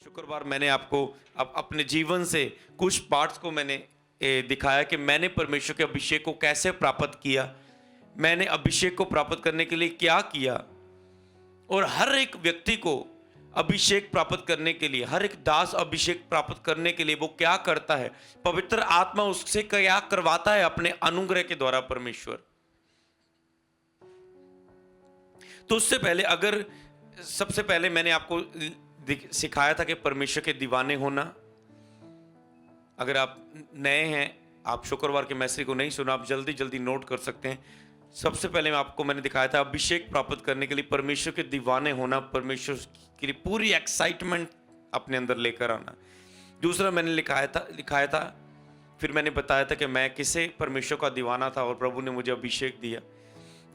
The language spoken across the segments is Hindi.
शुक्रवार मैंने आपको अपने जीवन से कुछ पार्ट्स को मैंने दिखाया कि मैंने परमेश्वर के अभिषेक को कैसे प्राप्त किया, मैंने अभिषेक को प्राप्त करने के लिए क्या किया। और हर एक व्यक्ति को अभिषेक प्राप्त करने के लिए, हर एक दास अभिषेक प्राप्त करने के लिए वो क्या करता है, पवित्र आत्मा उससे क्या करवाता है अपने अनुग्रह के द्वारा परमेश्वर। तो उससे पहले सबसे पहले मैंने आपको सिखाया था कि परमेश्वर के दीवाने होना। अगर आप नए हैं, आप शुक्रवार के मैसेज को नहीं सुना, आप जल्दी जल्दी नोट कर सकते हैं। सबसे पहले मैंने दिखाया था अभिषेक प्राप्त करने के लिए परमेश्वर के दीवाने होना, परमेश्वर के लिए पूरी एक्साइटमेंट अपने अंदर लेकर आना। दूसरा मैंने लिखाया था फिर मैंने बताया था कि मैं किसे परमेश्वर का दीवाना था और प्रभु ने मुझे अभिषेक दिया।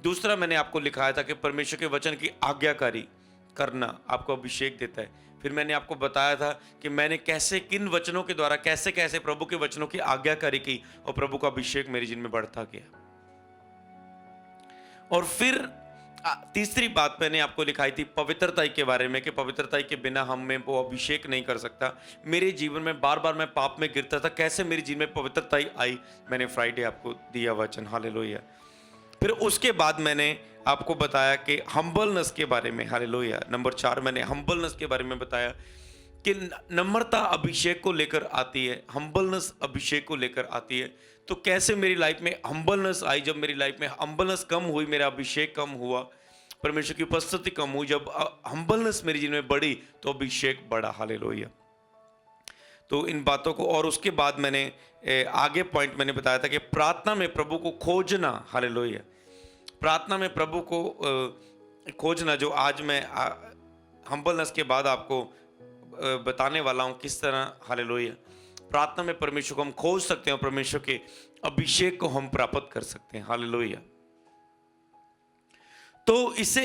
दूसरा मैंने आपको लिखाया था कि परमेश्वर के वचन की आज्ञाकारी करना आपको अभिषेक देता है। फिर मैंने आपको बताया था कि मैंने कैसे किन वचनों के द्वारा कैसे कैसे प्रभु के वचनों की आज्ञाकारी की और प्रभु का अभिषेक मेरे जीवन में बढ़ता गया। और फिर तीसरी बात मैंने आपको लिखाई थी पवित्रता के बारे में कि पवित्रता के बिना हम में वो अभिषेक नहीं कर सकता। मेरे जीवन में बार बार मैं पाप में गिरता था, कैसे मेरे जीवन में पवित्रता आई, मैंने फ्राइडे आपको दिया वचन, हालेलुया। फिर उसके बाद मैंने आपको बताया कि हम्बलनेस के बारे में, हालेलुया। नंबर 4 मैंने हम्बलनेस के बारे में बताया कि नम्रता अभिषेक को लेकर आती है, हम्बलनेस अभिषेक को लेकर आती है। तो कैसे मेरी लाइफ में हम्बलनेस आई, जब मेरी लाइफ में हम्बलनेस कम हुई, मेरा अभिषेक कम हुआ, परमेश्वर की उपस्थिति कम हुई, जब हम्बलनेस मेरी जीवन में बढ़ी तो अभिषेक बढ़ा, हालेलुया। तो इन बातों को, और उसके बाद मैंने आगे पॉइंट मैंने बताया था कि प्रार्थना में प्रभु को खोजना, हालेलुया। प्रार्थना में प्रभु को खोजना, जो आज मैं हम्बलनेस के बाद आपको बताने वाला हूं किस तरह, हालेलुया, प्रार्थना में परमेश्वर को हम खोज सकते हैं और परमेश्वर के अभिषेक को हम प्राप्त कर सकते हैं, हालेलुया। तो इसे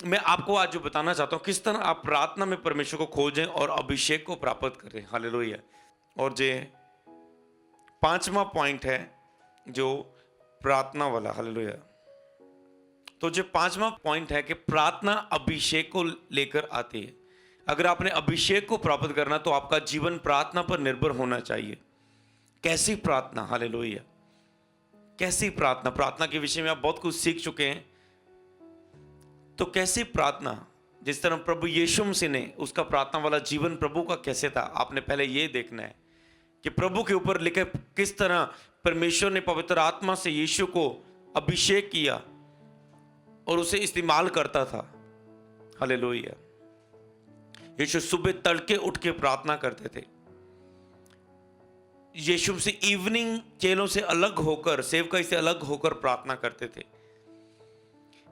मैं आपको आज जो बताना चाहता हूं किस तरह आप प्रार्थना में परमेश्वर को खोजें और अभिषेक को प्राप्त करें, हालेलुया। और जो 5वां पॉइंट है जो प्रार्थना वाला, हालेलुया। तो जो 5वां पॉइंट है कि प्रार्थना अभिषेक को लेकर आती है। अगर आपने अभिषेक को प्राप्त करना तो आपका जीवन प्रार्थना पर निर्भर होना चाहिए। कैसी प्रार्थना, हालेलुया, कैसी प्रार्थना। प्रार्थना के विषय में आप बहुत कुछ सीख चुके हैं। तो कैसी प्रार्थना, जिस तरह प्रभु यीशु मसीह ने, उसका प्रार्थना वाला जीवन प्रभु का कैसे था, आपने पहले ये देखना है कि प्रभु के ऊपर लिखे किस तरह परमेश्वर ने पवित्र आत्मा से यीशु को अभिषेक किया और उसे इस्तेमाल करता था, हालेलुया। यीशु सुबह तड़के उठ के प्रार्थना करते थे। यीशु से इवनिंग चेलों से अलग होकर, सेवकाई से अलग होकर प्रार्थना करते थे।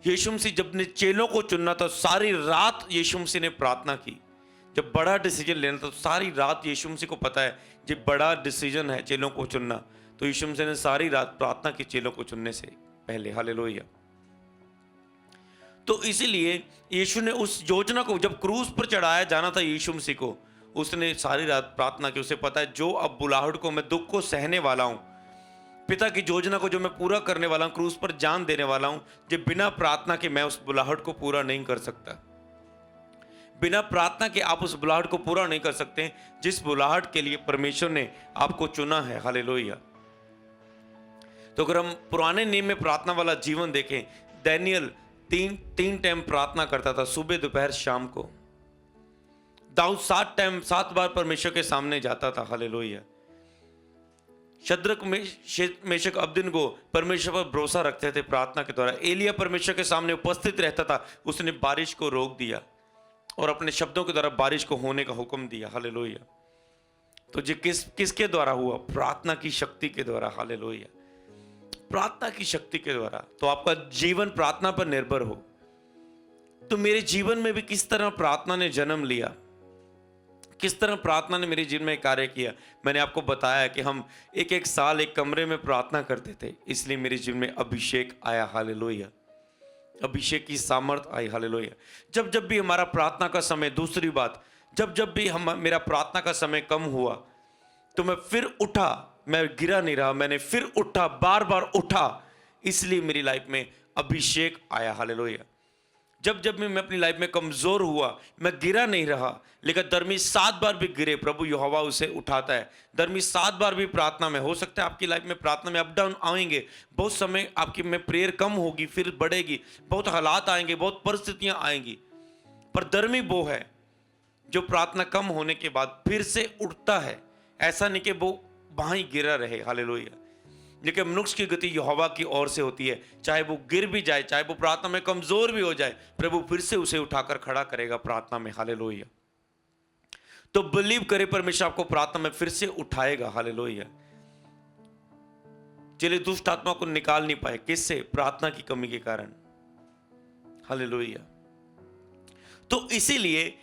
यीशु मसीह जब ने चेलों को चुनना था, सारी रात यीशु मसीह ने प्रार्थना की। जब बड़ा डिसीजन लेना था तो सारी रात यीशु मसीह को पता है जब बड़ा डिसीजन है चेलों को चुनना, तो यीशु मसीह ने सारी रात प्रार्थना की चेलों को चुनने से पहले, हालेलुया। तो इसीलिए यीशु ने उस योजना को, जब क्रूस पर चढ़ाया जाना था यीशु मसीह को, उसने सारी रात प्रार्थना की। उसे पता है जो अब बुलाहट को, मैं दुख को सहने वाला हूं, पिता की योजना को जो मैं पूरा करने वाला हूं, क्रूस पर जान देने वाला हूं, जो बिना प्रार्थना के मैं उस बुलाहट को पूरा नहीं कर सकता। बिना प्रार्थना के आप उस बुलाहट को पूरा नहीं कर सकते जिस बुलाहट के लिए परमेश्वर ने आपको चुना है, हालेलुया। तो अगर हम पुराने नियम में प्रार्थना वाला जीवन देखें, दानियल तीन टाइम प्रार्थना करता था, सुबह दोपहर शाम को। दाऊद 7 बार परमेश्वर के सामने जाता था, हालेलुया। शद्रक मेशक अबदीनको परमेश्वर पर भरोसा रखते थे प्रार्थना के द्वारा। एलिया परमेश्वर के सामने उपस्थित रहता था, उसने बारिश को रोक दिया और अपने शब्दों के द्वारा बारिश को होने का हुक्म दिया, हालेलुया। तो ये किसके द्वारा हुआ? प्रार्थना की शक्ति के द्वारा, हालेलुया, प्रार्थना की शक्ति के द्वारा। तो आपका जीवन प्रार्थना पर निर्भर हो। तो मेरे जीवन में भी किस तरह प्रार्थना ने जन्म लिया, किस तरह प्रार्थना ने मेरे जीवन में कार्य किया, मैंने आपको बताया कि हम एक साल एक कमरे में प्रार्थना करते थे, इसलिए मेरे जीवन में अभिषेक आया, हालेलुया। अभिषेक की सामर्थ आई, हालेलुया। जब भी हमारा प्रार्थना का समय, दूसरी बात, जब भी मेरा प्रार्थना का समय कम हुआ तो मैं फिर उठा, मैं गिरा नहीं रहा, मैंने फिर उठा, बार बार उठा, इसलिए मेरी लाइफ में अभिषेक आया, हालेलुया। जब जब मैं अपनी लाइफ में कमजोर हुआ, मैं गिरा नहीं रहा, लेकिन दरमी 7 बार भी गिरे, प्रभु यहोवा उसे उठाता है। दरमी 7 बार भी प्रार्थना में, हो सकता है आपकी लाइफ में प्रार्थना में अप डाउन आएंगे, बहुत समय आपकी में प्रेयर कम होगी फिर बढ़ेगी, बहुत हालात आएंगे, बहुत परिस्थितियां आएंगी, पर दरमी वो है जो प्रार्थना कम होने के बाद फिर से उठता है। ऐसा नहीं कि वो वहां ही गिरा रहे, हालेलुया। लेकिन मनुष्य की गति यहोवा की ओर से होती है, चाहे वो गिर भी जाए, चाहे वो प्रार्थना में कमजोर भी हो जाए, प्रभु फिर से उसे उठाकर खड़ा करेगा प्रार्थना में, हालेलुया। तो बिलीव करे, परमेश्वर आपको प्रार्थना में फिर से उठाएगा, हालेलुया। चलिए, दुष्ट आत्मा को निकाल नहीं पाए, किससे? प्रार्थना की कमी के कारण, हालेलुया। तो इसीलिए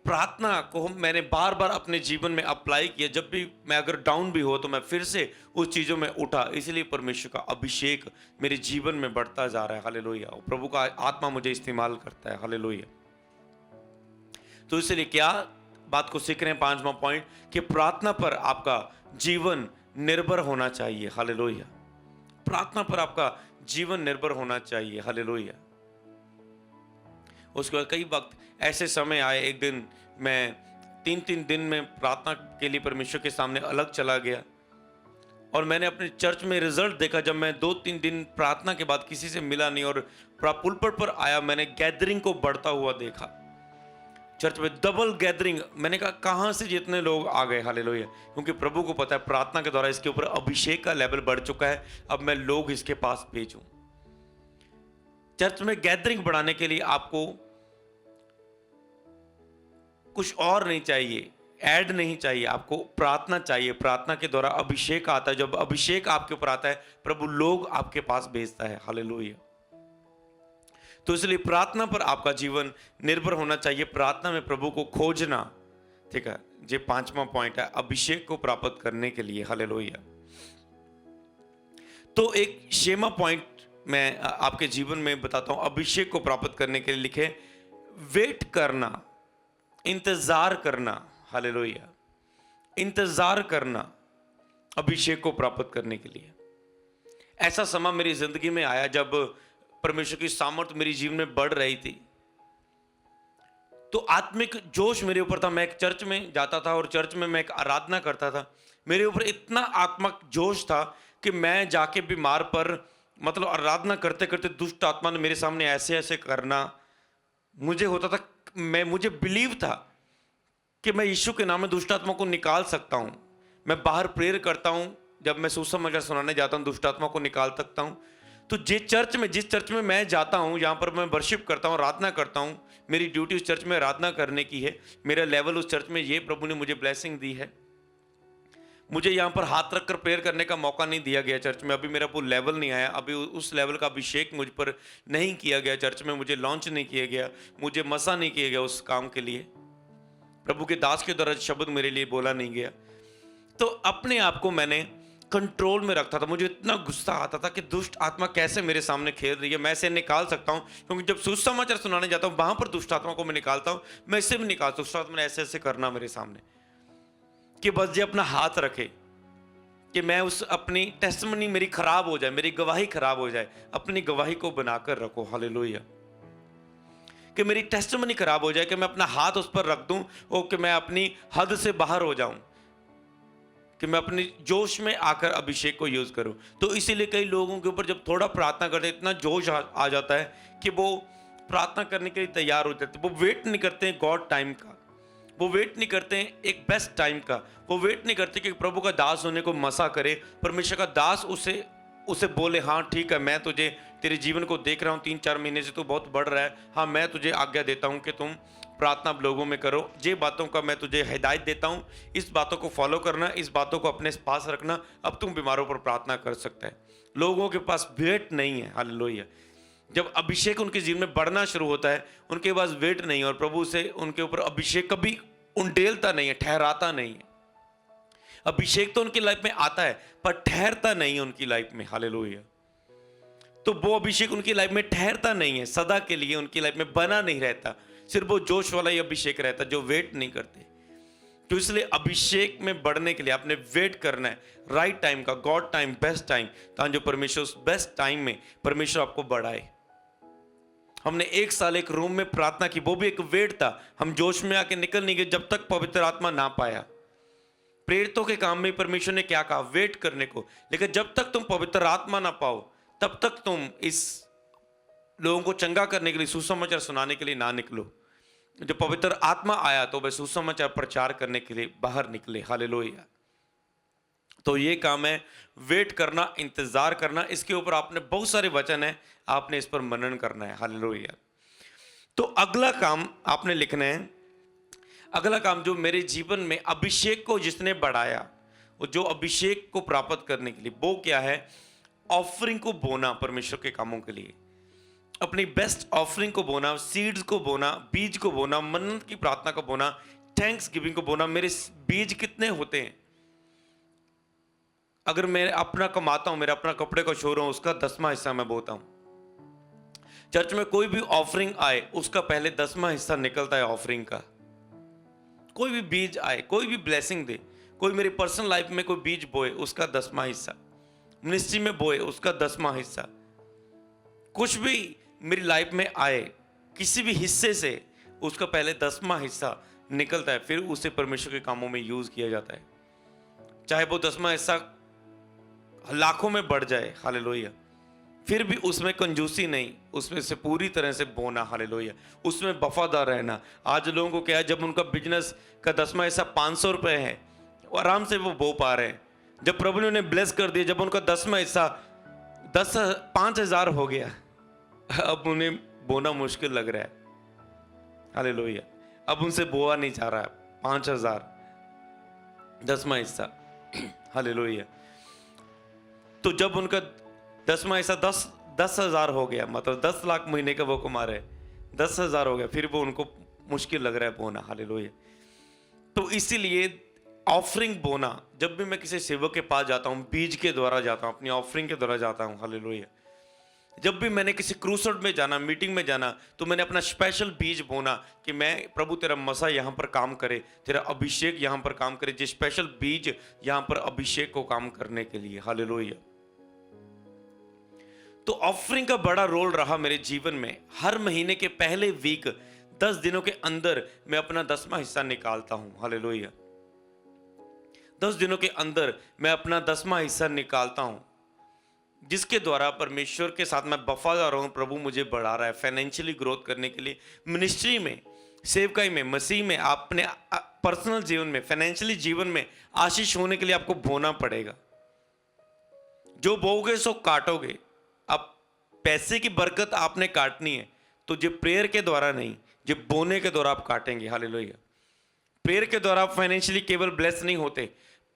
प्रार्थना को मैंने बार बार अपने जीवन में अप्लाई किया। जब भी मैं अगर डाउन भी हो तो मैं फिर से उस चीज़ों में उठा। इसलिए परमेश्वर का अभिषेक मेरे जीवन में बढ़ता जा रहा है, हालेलुया। और प्रभु का आत्मा मुझे इस्तेमाल करता है, हालेलुया। तो इसलिए क्या बात को सीख रहे हैं? 5वां पॉइंट कि प्रार्थना पर आपका जीवन निर्भर होना चाहिए, हालेलुया। प्रार्थना पर आपका जीवन निर्भर होना चाहिए, हालेलुया। उसके बाद कई वक्त ऐसे समय आए, एक दिन मैं 3 दिन में प्रार्थना के लिए परमेश्वर के सामने अलग चला गया, और मैंने अपने चर्च में रिजल्ट देखा। जब मैं 2-3 दिन प्रार्थना के बाद किसी से मिला नहीं और पुलपट पर आया, मैंने गैदरिंग को बढ़ता हुआ देखा, चर्च में डबल गैदरिंग। मैंने कहा कहां से जितने लोग आ गए, हालेलुया। क्योंकि प्रभु को पता है प्रार्थना के द्वारा इसके ऊपर अभिषेक का लेवल बढ़ चुका है, अब मैं लोग इसके पास भेजूं। चर्च में गैदरिंग बढ़ाने के लिए आपको कुछ और नहीं चाहिए, ऐड नहीं चाहिए, आपको प्रार्थना चाहिए। प्रार्थना के द्वारा अभिषेक आता है। जब अभिषेक आपके ऊपर आता है, प्रभु लोग आपके पास भेजता है, हालेलुया। तो इसलिए प्रार्थना पर आपका जीवन निर्भर होना चाहिए, प्रार्थना में प्रभु को खोजना, ठीक है। ये 5वां पॉइंट है, अभिषेक को प्राप्त करने के लिए, हालेलुया। तो एक शेमा पॉइंट मैं आपके जीवन में बताता हूं, अभिषेक को प्राप्त करने के लिए लिखे, वेट करना, इंतजार करना, हालेलुया। इंतजार करना अभिषेक को प्राप्त करने के लिए। ऐसा समय मेरी जिंदगी में आया जब परमेश्वर की सामर्थ्य मेरी जीवन में बढ़ रही थी, तो आत्मिक जोश मेरे ऊपर था। मैं एक चर्च में जाता था और चर्च में मैं एक आराधना करता था। मेरे ऊपर इतना आत्मिक जोश था कि मैं जाके बीमार पर, मतलब आराधना करते करते दुष्ट आत्मा ने मेरे सामने ऐसे ऐसे करना, मुझे होता था, मुझे बिलीव था कि मैं यीशु के नाम में दुष्ट आत्मा को निकाल सकता हूं। मैं बाहर प्रेयर करता हूं, जब मैं सुसमाचार सुनाने जाता हूं दुष्ट आत्मा को निकाल सकता हूं। तो जिस चर्च में मैं जाता हूं, यहां पर मैं वर्शिप करता हूं, आराधना करता हूं, मेरी ड्यूटी उस चर्च में आराधना करने की है, मेरा लेवल उस चर्च में, ये प्रभु ने मुझे ब्लेसिंग दी है। मुझे यहाँ पर हाथ रखकर प्रेयर करने का मौका नहीं दिया गया चर्च में, अभी मेरा वो लेवल नहीं आया, अभी उस लेवल का अभिषेक मुझ पर नहीं किया गया चर्च में, मुझे लॉन्च नहीं किया गया, मुझे मसा नहीं किया गया उस काम के लिए, प्रभु के दास के द्वारा शब्द मेरे लिए बोला नहीं गया। तो अपने आप को मैंने कंट्रोल में रखता था। मुझे इतना गुस्सा आता था कि दुष्ट आत्मा कैसे मेरे सामने खेल रही है, मैं इसे निकाल सकता हूँ। क्योंकि जब सुसमाचार सुनाने जाता हूँ वहां पर दुष्ट आत्मा को मैं निकालता हूँ, मैं इसे भी निकालता हूँ। दुष्ट आत्मा ने ऐसे ऐसे करना मेरे सामने कि बस ये अपना हाथ रखे कि मैं उस अपनी टेस्टिमनी मेरी खराब हो जाए, मेरी गवाही खराब हो जाए। अपनी गवाही को बनाकर रखो, हालेलुया। कि मेरी टेस्टिमनी खराब हो जाए, कि मैं अपना हाथ उस पर रख दूं और कि मैं अपनी हद से बाहर हो जाऊं, कि मैं अपनी जोश में आकर अभिषेक को यूज करूं। तो इसीलिए कई लोगों के ऊपर जब थोड़ा प्रार्थना करते इतना जोश आ जाता है कि वो प्रार्थना करने के लिए तैयार हो जाते, वो वेट नहीं करते हैं गॉड टाइम का, वो वेट नहीं करते हैं एक बेस्ट टाइम का, वो वेट नहीं करते कि प्रभु का दास होने को मसा करे, परमेश्वर का दास उसे बोले हाँ ठीक है, मैं तुझे तेरे जीवन को देख रहा हूँ, 3-4 महीने से तू बहुत बढ़ रहा है, हाँ मैं तुझे आज्ञा देता हूँ कि तुम प्रार्थना लोगों में करो, ये बातों का मैं तुझे हिदायत देता हूँ, इस बातों को फॉलो करना, इस बातों को अपने पास रखना, अब तुम बीमारों पर प्रार्थना कर सकता है। लोगों के पास वेट नहीं है, हालेलुया। जब अभिषेक उनके जीवन में बढ़ना शुरू होता है, उनके पास वेट नहीं है और प्रभु से उनके ऊपर अभिषेक कभी उंडेलता नहीं है, ठहराता नहीं है। अभिषेक तो उनकी लाइफ में आता है पर ठहरता नहीं है उनकी लाइफ में, हालेलुया। तो वो अभिषेक उनकी लाइफ में ठहरता नहीं है, सदा के लिए उनकी लाइफ में बना नहीं रहता, सिर्फ वो जोश वाला ही अभिषेक रहता जो वेट नहीं करते। तो इसलिए अभिषेक में बढ़ने के लिए आपने वेट करना है, राइट टाइम का, गॉड टाइम, बेस्ट टाइम, ताकि जो परमेश्वर उस बेस्ट टाइम में परमेश्वर आपको बढ़ाए। हमने 1 साल एक रूम में प्रार्थना की, वो भी एक वेट था, हम जोश में आके निकल नहीं गए जब तक पवित्र आत्मा ना पाया। प्रेरितों के काम में परमेश्वर ने क्या कहा? वेट करने को। लेकिन जब तक तुम पवित्र आत्मा ना पाओ तब तक तुम इस लोगों को चंगा करने के लिए, सुसमाचार सुनाने के लिए ना निकलो। जब पवित्र आत्मा आया तो वह सुसमाचार प्रचार करने के लिए बाहर निकले। हालेलुया। तो ये काम है वेट करना, इंतजार करना। इसके ऊपर आपने बहुत सारे वचन है, आपने इस पर मनन करना है। हालेलुया। तो अगला काम आपने लिखना है, अगला काम जो मेरे जीवन में अभिषेक को जिसने बढ़ाया, वो जो अभिषेक को प्राप्त करने के लिए, वो क्या है? ऑफरिंग को बोना, परमेश्वर के कामों के लिए अपनी बेस्ट ऑफरिंग को बोना, सीड्स को बोना, बीज को बोना, मन्नत की प्रार्थना को बोना, थैंक्स गिविंग को बोना। मेरे बीज कितने होते हैं? अगर मैं अपना कमाता हूं, मेरा अपना कपड़े का शोरूम, उसका 10वां हिस्सा मैं बोता हूं। चर्च में कोई भी ऑफरिंग आए उसका पहले 10वां हिस्सा निकलता है ऑफरिंग का। कोई भी बीज आए, कोई भी ब्लेसिंग दे, कोई मेरी पर्सनल लाइफ में कोई बीज बोए उसका 10वां हिस्सा, मिनिस्ट्री में बोए उसका 10वां हिस्सा, कुछ भी मेरी लाइफ में आए किसी भी हिस्से से उसका पहले 10वां हिस्सा निकलता है, फिर उसे परमेश्वर के कामों में यूज किया जाता है। चाहे वो 10वां हिस्सा लाखों में बढ़ जाए, हालेलुया, फिर भी उसमें कंजूसी नहीं, उसमें से पूरी तरह से बोना। हालेलुया। उसमें वफादार रहना। आज लोगों को क्या है, जब उनका बिजनेस का 10वां हिस्सा 500 रुपए है, वो आराम से वो बो पा रहे हैं। जब प्रभु ने उन्हें ब्लेस कर दिया, जब उनका 10वां हिस्सा 5,000 हो गया, अब उन्हें बोना मुश्किल लग रहा है। हालेलुया। अब उनसे बोआ नहीं जा रहा है 5,000 10वां हिस्सा। हालेलुया। तो जब उनका 10वां हिस्सा 10,000 हो गया, मतलब 10 लाख महीने का वो कमा रहे, 10,000 हो गया, फिर वो उनको मुश्किल लग रहा है बोना। हालेलुया। तो इसीलिए ऑफरिंग बोना, जब भी मैं किसी सेवक के पास जाता हूं, बीज के द्वारा जाता हूं, अपनी ऑफरिंग के द्वारा जाता हूं। हालेलुया। जब भी मैंने किसी क्रूसेड में जाना, मीटिंग में जाना, तो मैंने अपना स्पेशल बीज बोना कि मैं, प्रभु तेरा मसा यहां पर काम करे, तेरा अभिषेक यहां पर काम करे, जो स्पेशल बीज यहां पर अभिषेक को काम करने के लिए। हालेलुया। तो ऑफरिंग का बड़ा रोल रहा मेरे जीवन में। हर महीने के पहले वीक 10 दिनों के अंदर मैं अपना 10वां हिस्सा निकालता हूं। हालेलुया। 10 दिनों के अंदर मैं अपना 10वां हिस्सा निकालता हूं, जिसके द्वारा परमेश्वर के साथ मैं वफादार हूं। प्रभु मुझे बढ़ा रहा है फाइनेंशियली ग्रोथ करने के लिए, मिनिस्ट्री में, सेवकाई में, मसीह में, अपने पर्सनल जीवन में, फाइनेंशियली जीवन में आशीष होने के लिए आपको बोना पड़ेगा। जो बोओगे सो काटोगे। अब पैसे की बरकत आपने काटनी है तो जो प्रेयर के द्वारा नहीं, जो बोने के द्वारा आप काटेंगे। हालेलुया। प्रेयर के द्वारा आप फाइनेंशियली केवल ब्लेस नहीं होते,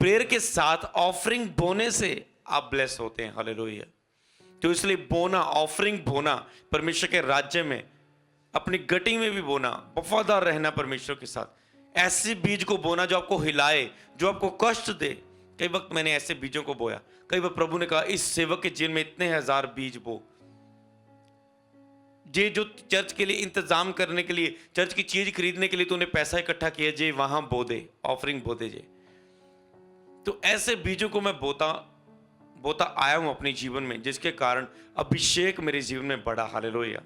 प्रेयर के साथ ऑफरिंग बोने से आप ब्लेस होते हैं। हालेलुया। तो इसलिए बोना, ऑफरिंग बोना, परमेश्वर के राज्य में, अपनी गटी में भी बोना, वफादार रहना परमेश्वर के साथ। ऐसे बीज को बोना जो आपको हिलाए, जो आपको कष्ट दे। कई वक्त मैंने ऐसे बीजों को बोया। कई बार प्रभु ने कहा इस सेवक के जीवन में इतने 1000 बीज बो, जे जो चर्च के लिए इंतजाम करने के लिए, चर्च की चीज खरीदने के लिए तूने पैसा इकट्ठा किया, जे वहां बो दे, ऑफरिंग बो दे जे। तो ऐसे बीजों को मैं बोता आया हूं अपने जीवन में, जिसके कारण अभिषेक मेरे जीवन में बढ़ा। हालेलुया।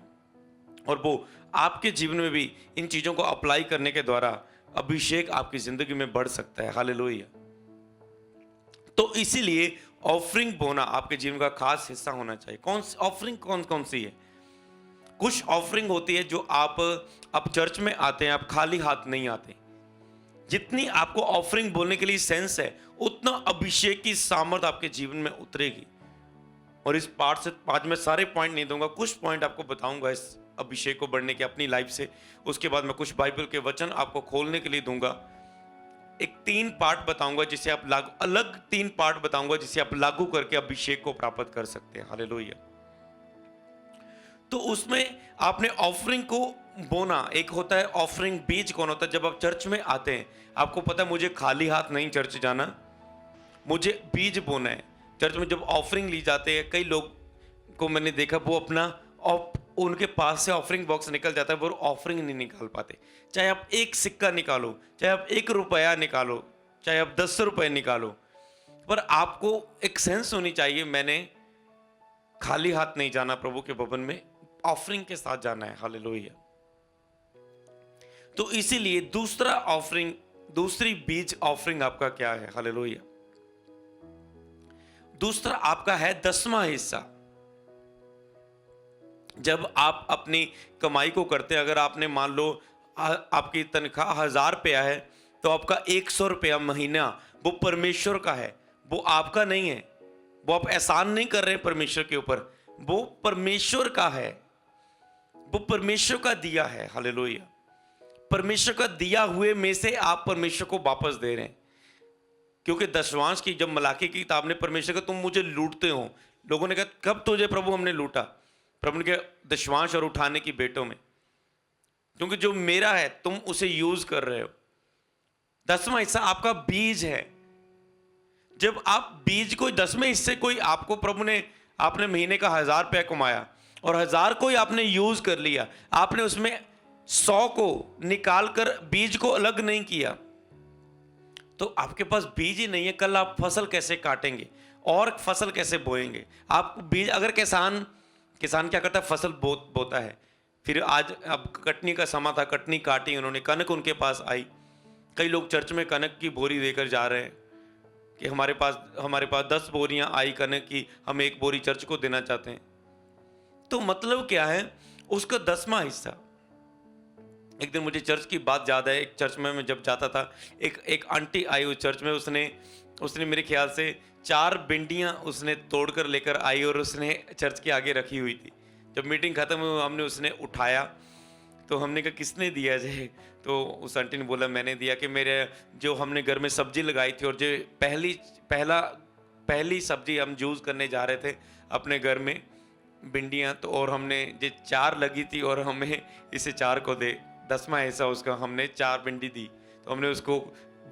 और वो आपके जीवन में भी इन चीजों को अप्लाई करने के द्वारा अभिषेक आपकी जिंदगी में बढ़ सकता है। हालेलुया। तो इसीलिए ऑफरिंग बोना आपके जीवन का खास हिस्सा होना चाहिए। ऑफरिंग कौन कौन सी है? कुछ ऑफरिंग होती है जो आप चर्च में आते हैं, आप खाली हाथ नहीं आते। जितनी आपको ऑफरिंग बोलने के लिए सेंस है, उतना अभिषेक की सामर्थ आपके जीवन में उतरेगी। और इस पार्ट से आज मैं सारे पॉइंट नहीं दूंगा, कुछ पॉइंट आपको बताऊंगा इस अभिषेक को बढ़ने के अपनी लाइफ से। उसके बाद मैं कुछ बाइबल के वचन आपको खोलने के लिए दूंगा। एक 3 पार्ट बताऊंगा जिसे आप अलग 3 पार्ट बताऊंगा जिसे आप लागू करके अभिषेक को प्राप्त कर सकते हैं। हालेलुया। तो उसमें आपने ऑफरिंग को बोना, एक होता है ऑफरिंग बीज। कौन होता है? जब आप चर्च में आते हैं, आपको पता है मुझे खाली हाथ नहीं चर्च जाना, मुझे बीज बोना है। चर्च में जब ऑफरिंग ली जाते हैं, कई लोग को मैंने देखा वो अपना उनके पास से ऑफरिंग बॉक्स निकल जाता है, वो ऑफरिंग नहीं निकाल पाते। चाहे आप 1 सिक्का निकालो, चाहे आप 1 रुपया निकालो, चाहे आप 10 रुपए निकालो, पर आपको एक सेंस होनी चाहिए, मैंने खाली हाथ नहीं जाना प्रभु के भवन में, ऑफरिंग के साथ जाना है। हालेलुया। तो इसीलिए दूसरा ऑफरिंग, दूसरी बीज ऑफरिंग आपका क्या है? हालेलुया। दूसरा आपका है 10वां हिस्सा। जब आप अपनी कमाई को करते हैं, अगर आपने मान लो आपकी तनख्वाह 1000 रुपया है, तो आपका 100 रुपया महीना वो परमेश्वर का है, वो आपका नहीं है। वो आप एहसान नहीं कर रहे परमेश्वर के ऊपर, वो परमेश्वर का है, वो परमेश्वर का दिया है। हालेलुया। परमेश्वर का दिया हुए में से आप परमेश्वर को वापस दे रहे हैं। क्योंकि दशवांश की जब मलाकी की किताब ने परमेश्वर का तुम मुझे लूटते हो, लोगों ने कहा कब तुझे प्रभु हमने लूटा? प्रभु ने कहा दशवांश और उठाने की बेटों में, क्योंकि जो मेरा है तुम उसे यूज कर रहे हो। 10वां हिस्सा आपका बीज है। जब आप बीज को 10वें हिस्से कोई आपको प्रभु ने, आपने महीने का 1000 रुपया कमाया और 1000 को ही आपने यूज कर लिया, आपने उसमें 100 को निकाल कर बीज को अलग नहीं किया, तो आपके पास बीज ही नहीं है। कल आप फसल कैसे काटेंगे और फसल कैसे बोएंगे? आप बीज, अगर किसान क्या करता है? फसल बोता है, फिर आज अब कटनी का समय था, कटनी काटी उन्होंने, कनक उनके पास आई। कई लोग चर्च में कनक की बोरी देकर जा रहे हैं कि हमारे पास 10 बोरियां आई कनक की, हम 1 बोरी चर्च को देना चाहते हैं। तो मतलब क्या है? उसका 10वां हिस्सा। एक दिन मुझे चर्च की बात याद है। एक चर्च में मैं जब जाता था, एक आंटी आई उस चर्च में, उसने मेरे ख्याल से 4 भिंडियाँ उसने तोड़कर लेकर आई और उसने चर्च के आगे रखी हुई थी। जब मीटिंग खत्म हुई, हमने उसने उठाया, तो हमने कहा किसने दिया जे? तो उस आंटी ने बोला मैंने दिया, कि मेरे जो हमने घर में सब्जी लगाई थी और जो पहली सब्जी हम यूज़ करने जा रहे थे अपने घर में, भिंडियाँ, तो और हमने जो 4 लगी थी और हमें इसे 4 को दे। 10वां हिस्सा उसका हमने 4 भिंडी दी, तो हमने उसको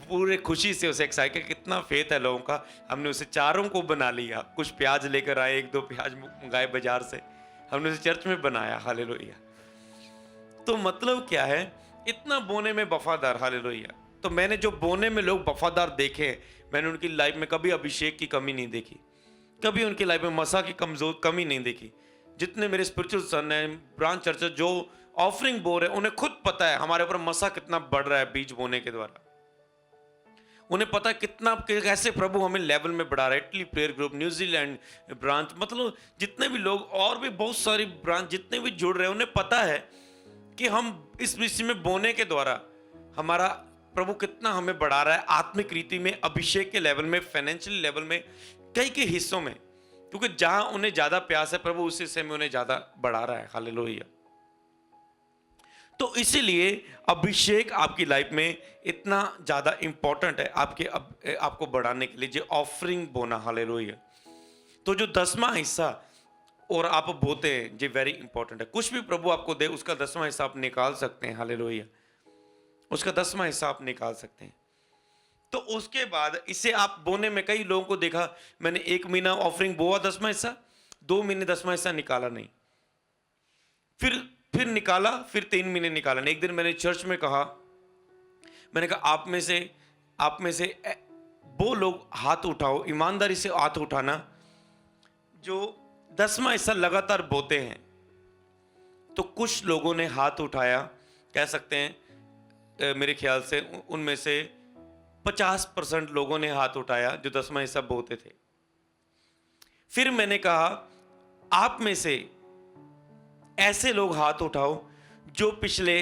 पूरे खुशी से उसे एक्साइटेड, कितना फेथ है लोगों का, हमने उसे 4 को बना लिया। कुछ प्याज लेकर आए, 1-2 प्याज मंगाए बाजार से, हमने उसे चर्च में बनाया। हालेलुया। तो मतलब क्या है? इतना बोने में वफादार। हालेलुया। तो मैंने जो बोने में लोग वफादार देखे, मैंने उनकी लाइफ में कभी अभिषेक की कमी नहीं देखी, कभी उनकी लाइफ में मसा की कमी नहीं देखी। जितने मेरे स्पिरिचुअल सन हैं, ब्रांच चर्च जो ऑफरिंग बो रहे हैं, उन्हें खुद पता है हमारे ऊपर मसा कितना बढ़ रहा है बीज बोने के द्वारा। उन्हें पता है कितना कैसे प्रभु हमें लेवल में बढ़ा रहा है। Italy prayer group, New Zealand branch, मतलब जितने भी लोग और भी बहुत सारी ब्रांच जितने भी जुड़ रहे हैं, उन्हें पता है कि हम इस विषय में बोने के द्वारा हमारा प्रभु कितना हमें बढ़ा रहा है, आत्मिक रीति में, अभिषेक के लेवल में, फाइनेंशियल लेवल में, कई के हिस्सों में। क्योंकि जहां उन्हें ज्यादा प्यास है, प्रभु उस हिस्से में उन्हें ज्यादा बढ़ा रहा है। हालेलुया। तो इसीलिए अभिषेक आपकी लाइफ में इतना ज्यादा इंपॉर्टेंट है आपको बढ़ाने के लिए, जो ऑफरिंग बोना। हालेलुया। तो जो 10वां हिस्सा और आप बोते हैं, जो वेरी इंपॉर्टेंट है। कुछ भी प्रभु आपको दे, उसका 10वां हिस्सा आप निकाल सकते हैं। हालेलुया। उसका 10वां हिस्सा आप निकाल सकते हैं। तो उसके बाद इसे आप बोने में, कई लोगों को देखा मैंने, 1 महीना ऑफरिंग बोआ 10वां हिस्सा, 2 महीने 10वां हिस्सा निकाला नहीं, फिर निकाला, फिर 3 महीने निकाला नहीं। एक दिन मैंने चर्च में कहा, मैंने कहा आप में से वो लोग हाथ उठाओ, ईमानदारी से हाथ उठाना, जो 10वां हिस्सा लगातार बोते हैं। तो कुछ लोगों ने हाथ उठाया, कह सकते हैं मेरे ख्याल से उनमें से 50% लोगों ने हाथ उठाया जो 10वां हिस्सा बोते थे। फिर मैंने कहा आप में से ऐसे लोग हाथ उठाओ जो पिछले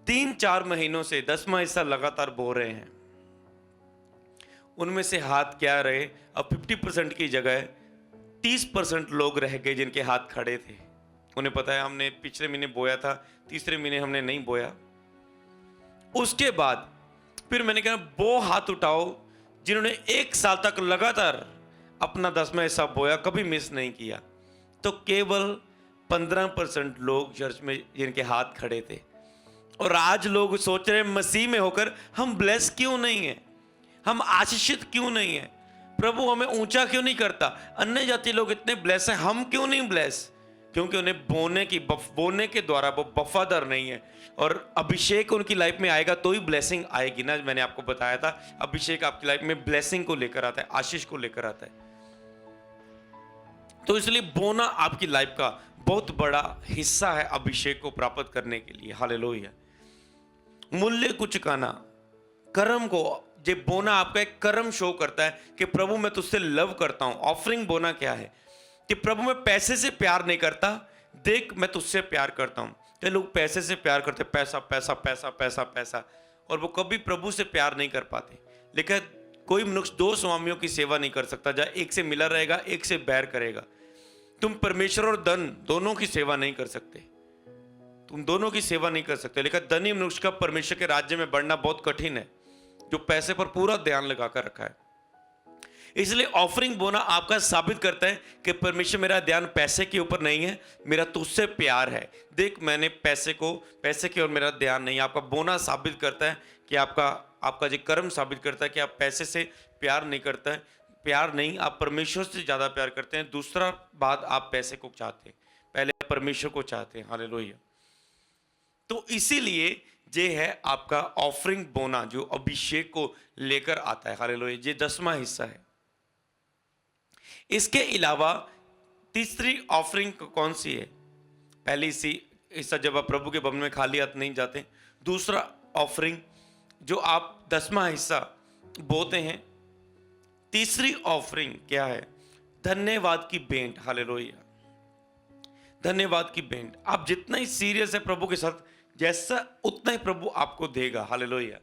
3-4 महीनों से 10वां हिस्सा लगातार बो रहे हैं। उनमें से हाथ क्या रहे? अब 50% की जगह 30% लोग रह गए जिनके हाथ खड़े थे। उन्हें पता है हमने पिछले महीने बोया था, तीसरे महीने हमने नहीं बोया। उसके बाद फिर मैंने कहा वो हाथ उठाओ जिन्होंने 1 साल तक लगातार अपना 10वां हिस्सा बोया, कभी मिस नहीं किया। तो केवल 15% लोग चर्च में जिनके हाथ खड़े थे। और आज लोग सोच रहे हैं मसीह में होकर हम ब्लेस क्यों नहीं है, हम आशीषित क्यों नहीं है, प्रभु हमें ऊंचा क्यों नहीं करता। अन्य जाति लोग इतने ब्लेस हैं, हम क्यों नहीं ब्लेस? क्योंकि उन्हें बोने के द्वारा वो वफादार नहीं है। और अभिषेक उनकी लाइफ में आएगा तो ही ब्लेसिंग आएगी ना। मैंने आपको बताया था अभिषेक आपकी लाइफ में ब्लेसिंग को लेकर आता है, आशीष को लेकर आता है। तो इसलिए बोना आपकी लाइफ का बहुत बड़ा हिस्सा है अभिषेक को प्राप्त करने के लिए। हालेलुया। मूल्य को चुकाना, कर्म को, जे बोना आपका एक कर्म शो करता है कि प्रभु मैं तुझसे लव करता हूं। ऑफरिंग बोना क्या है कि प्रभु मैं पैसे से प्यार नहीं करता, देख मैं तुझसे प्यार करता हूं। कई लोग पैसे से प्यार करते, पैसा पैसा पैसा पैसा पैसा, और वो कभी प्रभु से प्यार नहीं कर पाते। लेकिन कोई मनुष्य दो स्वामियों की सेवा नहीं कर सकता, जहां एक से मिला रहेगा एक से बैर करेगा। तुम परमेश्वर और धन दोनों की सेवा नहीं कर सकते, तुम दोनों की सेवा नहीं कर सकते। लेकिन धनी मनुष्य का परमेश्वर के राज्य में बढ़ना बहुत कठिन है, जो पैसे पर पूरा ध्यान लगाकर रखा है। इसलिए ऑफरिंग बोना आपका साबित करता है कि परमेश्वर मेरा ध्यान पैसे के ऊपर नहीं है, मेरा तुझसे प्यार है। देख मैंने पैसे की ओर मेरा ध्यान नहीं। आपका बोना साबित करता है कि आपका जो कर्म साबित करता है कि आप पैसे से प्यार नहीं करते हैं, प्यार नहीं, आप परमेश्वर से ज्यादा प्यार करते हैं। दूसरा बात, आप पैसे को चाहते हैं, पहले परमेश्वर को चाहते हैं। हालेलुया। तो इसीलिए ये है आपका ऑफरिंग बोना, जो अभिषेक को लेकर आता है। हालेलुया। ये 10वां हिस्सा है। इसके अलावा तीसरी ऑफरिंग कौन सी है? पहली सी हिस्सा जब आप प्रभु के भवन में खाली हाथ नहीं जाते। दूसरा ऑफरिंग जो आप 10वां हिस्सा बोते हैं। तीसरी ऑफरिंग क्या है? धन्यवाद की भेंट। हालेलुया। धन्यवाद की भेंट। आप जितना ही सीरियस है प्रभु के साथ, जैसा उतना ही प्रभु आपको देगा। हालेलुया।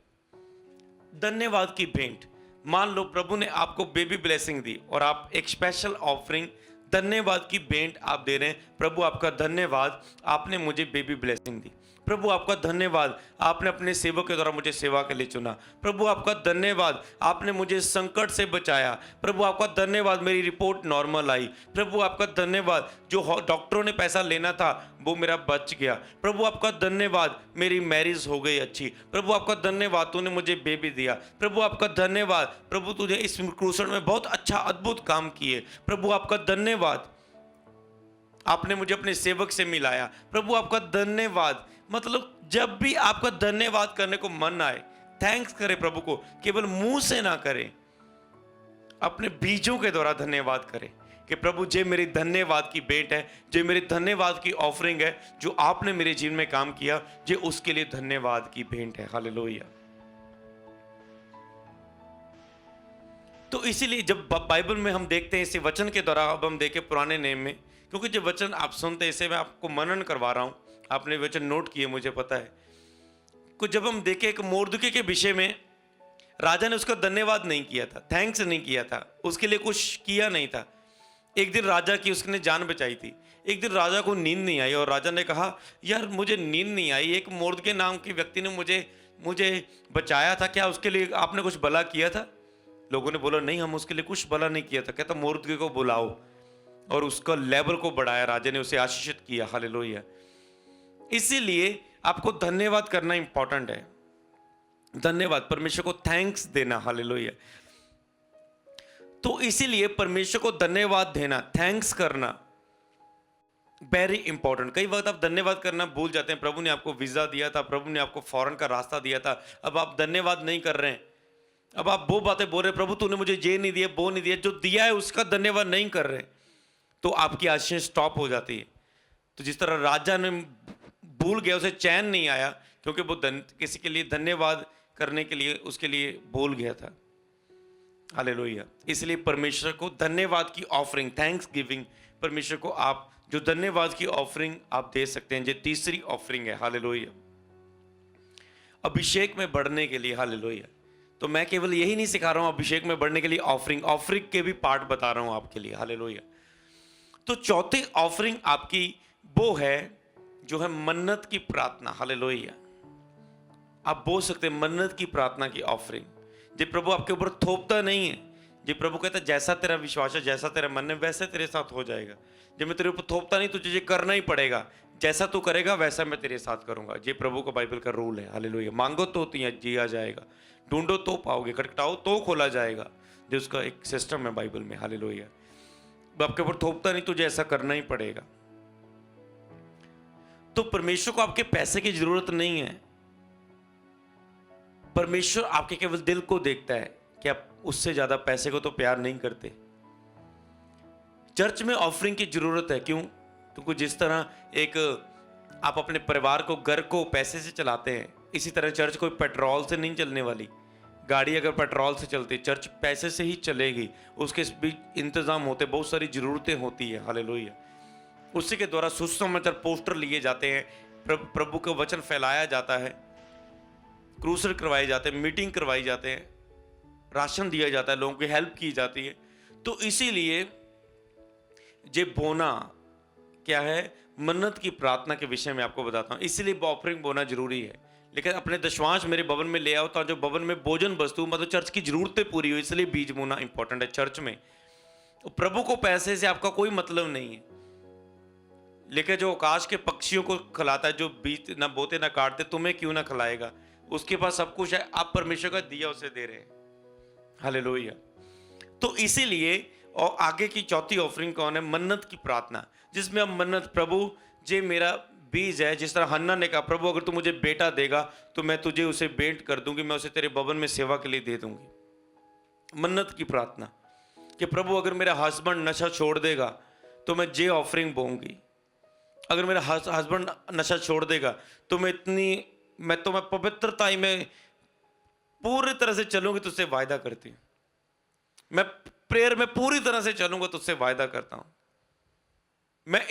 धन्यवाद की भेंट। मान लो प्रभु ने आपको बेबी ब्लेसिंग दी और आप एक स्पेशल ऑफरिंग धन्यवाद की भेंट आप दे रहे हैं। प्रभु आपका धन्यवाद, आपने मुझे बेबी ब्लेसिंग दी। प्रभु आपका धन्यवाद, आपने अपने सेवक के द्वारा मुझे सेवा के लिए चुना। प्रभु आपका धन्यवाद, आपने मुझे संकट से बचाया। प्रभु आपका धन्यवाद, मेरी रिपोर्ट नॉर्मल आई। प्रभु आपका धन्यवाद, जो डॉक्टरों ने पैसा लेना था वो मेरा बच गया। प्रभु आपका धन्यवाद, मेरी मैरिज हो गई अच्छी। प्रभु आपका धन्यवाद, तूने मुझे बेबी दिया। प्रभु आपका धन्यवाद, प्रभु तुझे इस क्रूसेड में बहुत अच्छा अद्भुत काम किए। प्रभु आपका धन्यवाद, आपने मुझे अपने सेवक से मिलाया। प्रभु आपका धन्यवाद। मतलब जब भी आपका धन्यवाद करने को मन आए, थैंक्स करें प्रभु को। केवल मुंह से ना करें, अपने बीजों के द्वारा धन्यवाद करें कि प्रभु जे मेरी धन्यवाद की भेंट है, जे मेरी धन्यवाद की ऑफरिंग है, जो आपने मेरे जीवन में काम किया, जे उसके लिए धन्यवाद की भेंट है। हालेलुया। तो इसीलिए जब बाइबल में हम देखते हैं इसे वचन के द्वारा, अब हम देखें पुराने नियम में, क्योंकि जो वचन आप सुनते हैं इसे मैं आपको मनन करवा रहा हूं, आपने वचन नोट किए मुझे पता है। कुछ जब हम देखें एक मोर्दके के विषय में, राजा ने उसका धन्यवाद नहीं किया था, थैंक्स नहीं किया था, उसके लिए कुछ किया नहीं था। एक दिन राजा की उसने जान बचाई थी। एक दिन राजा को नींद नहीं आई और राजा ने कहा यार मुझे नींद नहीं आई, एक मोर्दके नाम के व्यक्ति ने मुझे बचाया था, क्या उसके लिए आपने कुछ भला किया था? लोगों ने बोला नहीं, हम उसके लिए कुछ भला नहीं किया था। कहता मोर्दके को बुलाओ, और उसका लेवल को बढ़ाया, राजा ने उसे आशीषित किया। हालेलुया। इसीलिए आपको धन्यवाद करना इंपॉर्टेंट है। धन्यवाद, परमेश्वर को थैंक्स देना। हालेलुया। तो इसीलिए परमेश्वर को धन्यवाद देना, थैंक्स करना वेरी इंपॉर्टेंट। कई वक्त आप धन्यवाद करना भूल जाते हैं। प्रभु ने आपको वीजा दिया था, प्रभु ने आपको फॉरेन का रास्ता दिया था, अब आप धन्यवाद नहीं कर रहे हैं। अब आप वो बातें बोल रहे हैं, प्रभु तूने मुझे ये नहीं दिया, वो नहीं दिया, जो दिया है उसका धन्यवाद नहीं कर रहे, तो आपकी आशीष स्टॉप हो जाती है। तो जिस तरह राजा ने भूल गया, उसे चैन नहीं आया, क्योंकि वो किसी के लिए धन्यवाद करने के लिए उसके लिए भूल गया था। हालेलुया। इसलिए परमेश्वर को धन्यवाद की ऑफरिंग, थैंक्स गिविंग, परमेश्वर को आप जो धन्यवाद की ऑफरिंग आप दे सकते हैं। ये तीसरी ऑफरिंग है। हालेलुया। अभिषेक में बढ़ने के लिए। हालेलुया। तो मैं केवल यही नहीं सिखा रहा हूं अभिषेक में बढ़ने के लिए ऑफरिंग के भी पार्ट बता रहा हूं आपके लिए। हालेलुया। तो चौथी ऑफरिंग आपकी वो है जो है मन्नत की प्रार्थना। हालेलुया। आप बोल सकते हैं मन्नत की प्रार्थना की ऑफरिंग। जो प्रभु आपके ऊपर थोपता नहीं है, जो प्रभु कहता है जैसा तेरा विश्वास है, जैसा तेरा मन है, वैसे तेरे साथ हो जाएगा। जब मैं तेरे ऊपर थोपता नहीं, तुझे ये करना ही पड़ेगा, जैसा तू करेगा वैसा मैं तेरे साथ करूंगा। ये प्रभु का बाइबल का रूल है। हालेलुया। मांगो तो जिया जाएगा, ढूंढो तो पाओगे, खटखटाओ तो खोला जाएगा, जो उसका एक सिस्टम है बाइबल में। हालेलुया। आपके ऊपर थोपता नहीं, तुझे ऐसा करना ही पड़ेगा। तो परमेश्वर को आपके पैसे की जरूरत नहीं है। परमेश्वर आपके केवल दिल को देखता है कि आप उससे ज्यादा पैसे को तो प्यार नहीं करते। चर्च में ऑफरिंग की जरूरत है। क्यों? क्योंकि जिस तरह एक आप अपने परिवार को, घर को पैसे से चलाते हैं, इसी तरह चर्च कोई पेट्रोल से नहीं चलने वाली। गाड़ी अगर पेट्रोल से चलती, चर्च पैसे से ही चलेगी। उसके भी इंतजाम होते, बहुत सारी जरूरतें होती है। हालेलुया। उसी के द्वारा सुसमाचार पोस्टर लिए जाते हैं, प्रभु का वचन फैलाया जाता है, क्रूसर करवाए जाते हैं, मीटिंग करवाई जाते हैं, राशन दिया जाता है, लोगों की हेल्प की जाती है। तो इसीलिए जे बोना क्या है, मन्नत की प्रार्थना के विषय में आपको बताता हूं। इसलिए ऑफरिंग बोना जरूरी है। लेकिन अपने दशवांश मेरे भवन में ले आओ, तो जो भवन में भोजन वस्तु मतलब चर्च की जरूरतें पूरी हो, इसलिए बीज बोना इंपॉर्टेंट है चर्च में। तो प्रभु को पैसे से आपका कोई मतलब नहीं है, लेकिन जो आकाश के पक्षियों को खिलाता है, जो बीज ना बोते ना काटते, तुम्हें क्यों ना खिलाएगा? उसके पास सब कुछ है, आप परमेश्वर का दिया उसे दे रहे हैं। हालेलुया। तो इसीलिए और आगे की चौथी ऑफरिंग कौन है? मन्नत की प्रार्थना, जिसमें हम मन्नत, प्रभु जे मेरा बीज है, जिस तरह हन्ना ने कहा, प्रभु अगर तू मुझे बेटा देगा तो मैं तुझे उसे भेंट कर दूंगी, मैं उसे तेरे भवन में सेवा के लिए दे दूंगी। मन्नत की प्रार्थना कि प्रभु अगर मेरा हस्बैंड नशा छोड़ देगा तो मैं जे ऑफरिंग बोऊंगी। अगर मेरा हस्बैंड नशा छोड़ देगा तो मैं पवित्रता में पूरी तरह से चलूंगी, तुझसे वायदा करती हूं। मैं प्रेयर में पूरी तरह से चलूंगा, तुझसे वायदा करता हूं। मैं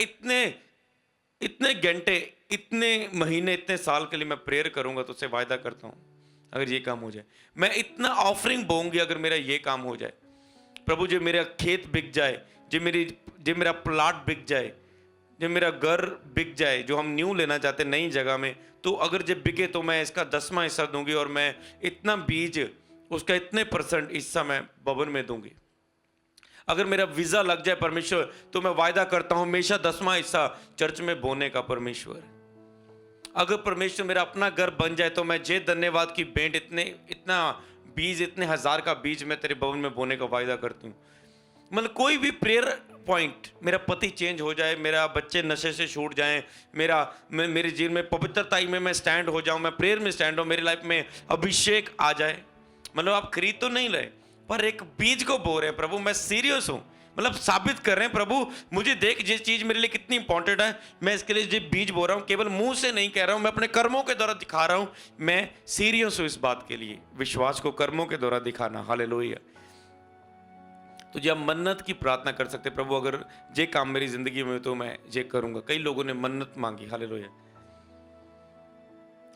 इतने घंटे, इतने महीने, इतने साल के लिए मैं प्रेयर करूंगा, तुझसे वायदा करता हूं अगर ये काम हो जाए। मैं इतना ऑफरिंग बोऊंगी अगर मेरा ये काम हो जाए। प्रभु जो मेरा खेत बिक जाए, जो मेरा प्लाट बिक जाए, जो मेरा घर बिक जाए, जो हम न्यू लेना चाहते हैं नई जगह में, तो अगर जब बिके तो मैं इसका 10वां हिस्सा दूंगी, और मैं इतना बीज, उसका इतने % हिस्सा मैं भवन में दूंगी। अगर मेरा वीजा लग जाए परमेश्वर, तो मैं वायदा करता हूं हमेशा 10वां हिस्सा चर्च में बोने का। परमेश्वर अगर परमेश्वर मेरा अपना घर बन जाए तो मैं जे धन्यवाद की भेंट, इतना बीज, इतने 1000 का बीज मैं तेरे भवन में बोने का वायदा करती हूँ। मतलब कोई भी प्रेयर पॉइंट, मेरा पति चेंज हो जाए, मेरा बच्चे नशे से छूट जाएं, मेरे जीवन में पवित्रता में मैं स्टैंड हो जाऊं, मैं प्रेयर में स्टैंड हो, मेरी लाइफ में अभिषेक आ जाए। मतलब आप खरीद तो नहीं लाए, पर एक बीज को बो रहे हैं, प्रभु मैं सीरियस हूं, मतलब साबित कर रहे हैं, प्रभु मुझे देख जिस चीज मेरे लिए कितनी इंपॉर्टेंट है, मैं इसके लिए जो बीज बो रहा हूं, केवल मुंह से नहीं कह रहा हूं, मैं अपने कर्मों के द्वारा दिखा रहा हूं, मैं सीरियस हूं इस बात के लिए। विश्वास को कर्मों के द्वारा दिखाना। हालेलुया। तो जब मन्नत की प्रार्थना कर सकते, प्रभु अगर जे काम मेरी जिंदगी में तो मैं जे करूंगा। कई लोगों ने मन्नत मांगी। Hallelujah,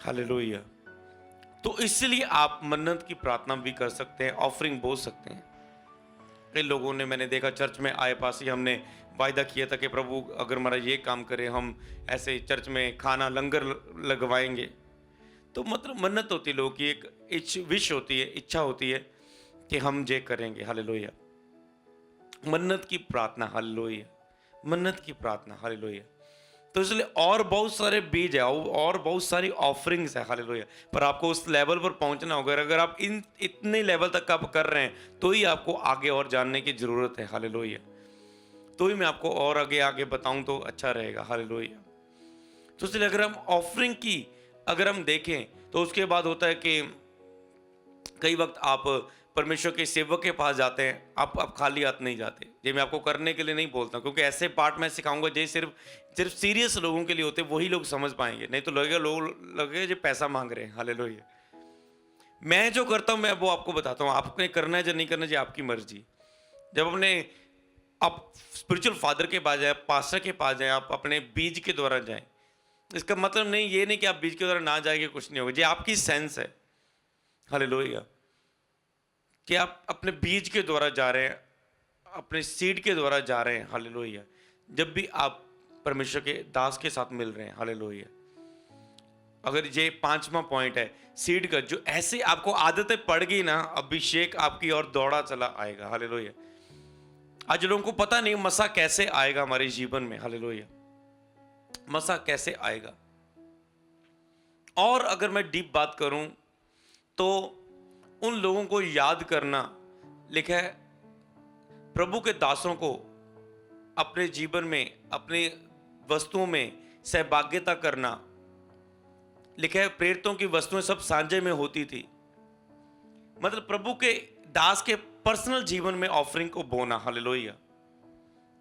hallelujah. तो इसलिए आप मन्नत की प्रार्थना भी कर सकते हैं, ऑफरिंग बोल सकते हैं। कई लोगों ने, मैंने देखा चर्च में आए पास ही हमने वायदा किया था कि प्रभु अगर हमारा ये काम करे, हम ऐसे चर्च में खाना लंगर लगवाएंगे। तो मतलब मन्नत होती है, लोगों की एक विश होती है, इच्छा होती है कि हम जे करेंगे। हालेलुया। मन्नत की प्रार्थना। हालेलुया। मन्नत की प्रार्थना। हालेलुया। तो इसलिए और बहुत सारे बीज है और बहुत सारी ऑफरिंग्स है। हालेलुया। पर आपको उस लेवल पर पहुंचना होगा। अगर आप इतने लेवल तक आप कर रहे हैं तो ही आपको आगे और जानने की जरूरत है। हालेलुया। तो ही मैं आपको और आगे बताऊं तो अच्छा रहेगा। हालेलुया। तो इसलिए अगर हम ऑफरिंग की अगर हम देखें तो उसके बाद होता है कि कई वक्त आप परमेश्वर के सेवक के पास जाते हैं, आप खाली हाथ नहीं जाते। ये मैं आपको करने के लिए नहीं बोलता, क्योंकि ऐसे पार्ट मैं सिखाऊंगा जो सिर्फ सीरियस लोगों के लिए होते, वही लोग समझ पाएंगे, नहीं तो लगेगा जो पैसा मांग रहे हैं। हालेलुया। मैं जो करता हूं मैं वो आपको बताता हूं, आपने करना है या नहीं करना है आपकी मर्जी। जब आप स्पिरिचुअल फादर के पास जाए, पास्टर के पास जाए, आप अपने बीज के द्वारा जाएं। इसका मतलब नहीं ये नहीं कि आप बीज के द्वारा ना जाएंगे कुछ नहीं होगा, ये आपकी सेंस है। हालेलुया। कि आप अपने बीज के द्वारा जा रहे हैं, अपने सीड के द्वारा जा रहे हैं। हालेलुया। जब भी आप परमेश्वर के दास के साथ मिल रहे हैं। हालेलुया। अगर ये 5वां पॉइंट है सीड का, जो ऐसे आपको आदतें पड़ गई ना, अभिषेक आपकी और दौड़ा चला आएगा। हालेलुया। आज लोगों को पता नहीं मसा कैसे आएगा हमारे जीवन में। हालेलुया। मसा कैसे आएगा। और अगर मैं डीप बात करूं तो उन लोगों को याद करना, लिखा है प्रभु के दासों को अपने जीवन में, अपनी वस्तुओं में सहभागिता करना। लिखा है प्रेरितों की वस्तुएं सब सांझे में होती थी। मतलब प्रभु के दास के पर्सनल जीवन में ऑफरिंग को बोना। हालेलुया।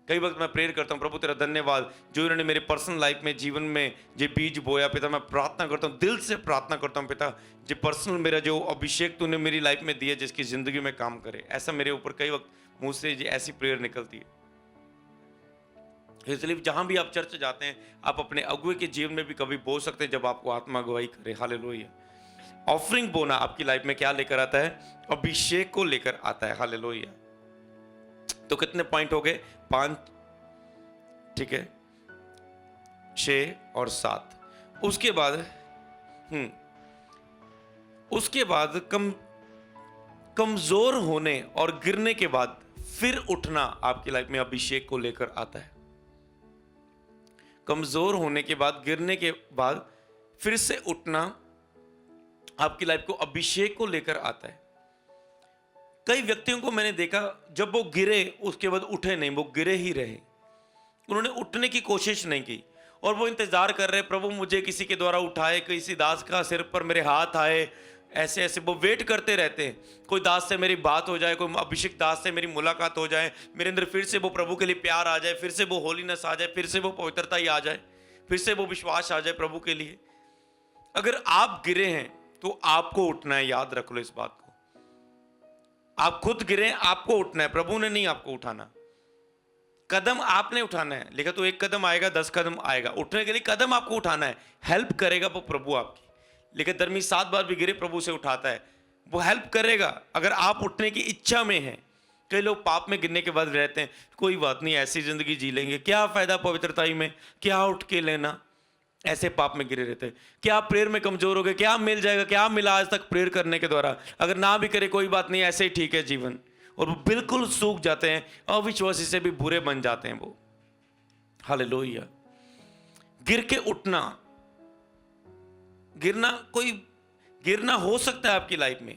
कई वक्त मैं प्रेयर करता हूँ, प्रभु तेरा धन्यवाद जो इन्होंने मेरे पर्सनल लाइफ में, जीवन में जो बीज बोया पिता, मैं प्रार्थना करता हूँ, दिल से प्रार्थना करता हूँ पिता, जो पर्सनल मेरा जो अभिषेक तूने मेरी लाइफ में दिया, जिसकी जिंदगी में काम करे। ऐसा मेरे ऊपर कई वक्त मुंह से ऐसी प्रेयर निकलती है। इसलिए जहां भी आप चर्च जाते हैं, आप अपने अगुए के जीवन में भी कभी बोल सकते हैं जब आपको आत्मा अगुवाई करे। हालेलुया। ऑफरिंग बोना आपकी लाइफ में क्या लेकर आता है? अभिषेक को लेकर आता है। हालेलुया। तो कितने पॉइंट हो गए? 5, ठीक है, 6 और 7। उसके बाद कमजोर होने और गिरने के बाद फिर उठना आपकी लाइफ में अभिषेक को लेकर आता है। कमजोर होने के बाद, गिरने के बाद फिर से उठना आपकी लाइफ को अभिषेक को लेकर आता है। कई व्यक्तियों को मैंने देखा, जब वो गिरे उसके बाद उठे नहीं, वो गिरे ही रहे, उन्होंने उठने की कोशिश नहीं की और वो इंतजार कर रहे, प्रभु मुझे किसी के द्वारा उठाए, किसी दास का सिर पर मेरे हाथ आए, ऐसे ऐसे वो वेट करते रहते हैं। कोई दास से मेरी बात हो जाए, कोई अभिषेक दास से मेरी मुलाकात हो जाए, मेरे अंदर फिर से वो प्रभु के लिए प्यार आ जाए, फिर से वो होलीनेस आ जाए, फिर से वो पवित्रता ही आ जाए, फिर से वो विश्वास आ जाए प्रभु के लिए। अगर आप गिरे हैं तो आपको उठना है, याद रख लो इस बात को। आप खुद गिरे, आपको उठना है, प्रभु ने नहीं आपको उठाना। कदम आपने उठाना है, लिखा तो 1 कदम आएगा 10 कदम आएगा। उठने के लिए कदम आपको उठाना है, हेल्प करेगा वो प्रभु आपकी। लेकिन धर्मी 7 बार भी गिरे, प्रभु से उठाता है, वो हेल्प करेगा अगर आप उठने की इच्छा में हैं। कई लोग पाप में गिरने के बाद रहते हैं, कोई बात नहीं, ऐसी जिंदगी जी लेंगे, क्या फायदा पवित्रताई में, क्या उठ के लेना, ऐसे पाप में गिरे रहते हैं। क्या आप प्रेयर में कमजोर हो गए? क्या मिल जाएगा? क्या मिला आज तक प्रेयर करने के द्वारा? अगर ना भी करे कोई बात नहीं, ऐसे ही ठीक है जीवन। और वो बिल्कुल सूख जाते हैं, अविश्वासी से भी बुरे बन जाते हैं वो। हालेलुया। गिर के उठना, गिरना हो सकता है आपकी लाइफ में।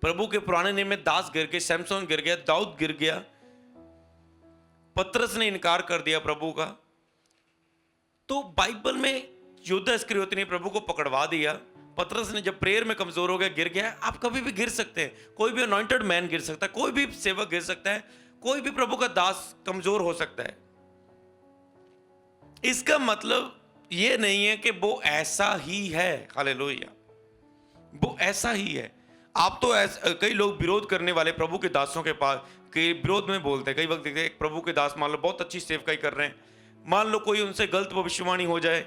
प्रभु के पुराने नियम में दास गिर गए, सैमसन गिर गया, दाऊद गिर गया, पतरस ने इनकार कर दिया प्रभु का। तो बाइबल में योद्धा इस्करियोती ने प्रभु को पकड़वा दिया। पतरस ने जब प्रेयर में कमजोर हो गया, गिर गया। आप कभी भी गिर सकते हैं, कोई भी अनॉइंटेड मैन गिर सकता है, कोई भी सेवक गिर सकता है, कोई भी प्रभु का दास कमजोर हो सकता है। इसका मतलब यह नहीं है कि वो ऐसा ही है। हालेलुया। वो ऐसा ही है। आप तो कई लोग विरोध करने वाले प्रभु के दासों के पास के विरोध में बोलते हैं। कई वक्त देखते हैं प्रभु के दास मान लो बहुत अच्छी सेवकाई कर रहे हैं, मान लो कोई उनसे गलत भविष्यवाणी हो जाए,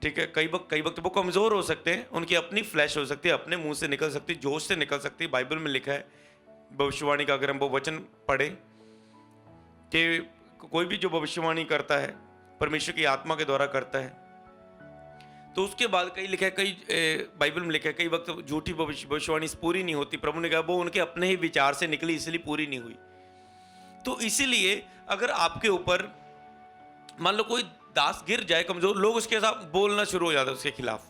ठीक है, कई वक्त वो कमजोर हो सकते हैं, उनकी अपनी फ्लैश हो सकती है, अपने मुंह से निकल सकती है, जोश से निकल सकती है। बाइबल में लिखा है भविष्यवाणी का, अगर हम वो वचन पढ़े कि कोई भी जो भविष्यवाणी करता है परमेश्वर की आत्मा के द्वारा करता है, तो उसके बाद कई लिखा है, कई बाइबल में लिखा है कई वक्त झूठी भविष्यवाणी पूरी नहीं होती। प्रभु ने कहा वो उनके अपने ही विचार से निकली, इसलिए पूरी नहीं हुई। तो इसीलिए अगर आपके ऊपर मान लो कोई दास गिर जाए कमजोर, लोग उसके साथ बोलना शुरू हो जाते हैं उसके खिलाफ।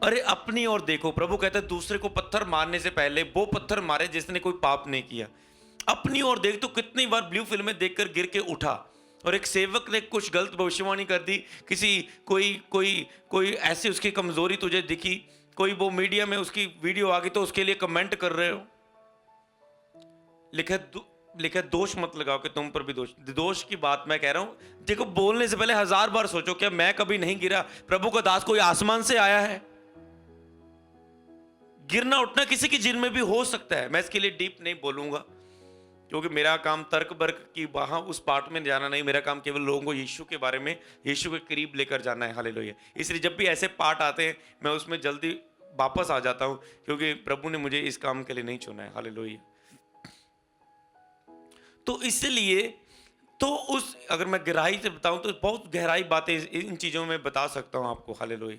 अरे अपनी ओर देखो, प्रभु कहता है दूसरे को पत्थर मारने से पहले वो पत्थर मारे जिसने कोई पाप नहीं किया। अपनी ओर देख। तो कितनी बार ब्लू फिल्में देखकर गिर के उठा, और एक सेवक ने कुछ गलत भविष्यवाणी कर दी, किसी कोई ऐसी उसकी कमजोरी तुझे दिखी, कोई वो मीडिया में उसकी वीडियो आ गई तो उसके लिए कमेंट कर रहे हो। लिखा दोष मत लगाओ कि तुम पर भी दोष की बात मैं कह रहा हूं। देखो, बोलने से पहले 1000 बार सोचो, क्या मैं कभी नहीं गिरा? प्रभु का दास कोई आसमान से आया है? गिरना उठना किसी की जिन में भी हो सकता है। मैं इसके लिए डीप नहीं बोलूंगा, क्योंकि मेरा काम तर्क बर्क की वहां उस पार्ट में जाना नहीं। मेरा काम केवल लोगों को यीशु के बारे में, यीशु के करीब लेकर जाना है। हालेलुया। इसलिए जब भी ऐसे पार्ट आते हैं मैं उसमें जल्दी वापस आ जाता हूं, क्योंकि प्रभु ने मुझे इस काम के लिए नहीं चुना है। हालेलुया। तो इसलिए उस अगर मैं गहराई से बताऊं तो बहुत गहराई बातें इन चीजों में बता सकता हूं आपको। हालेलुया।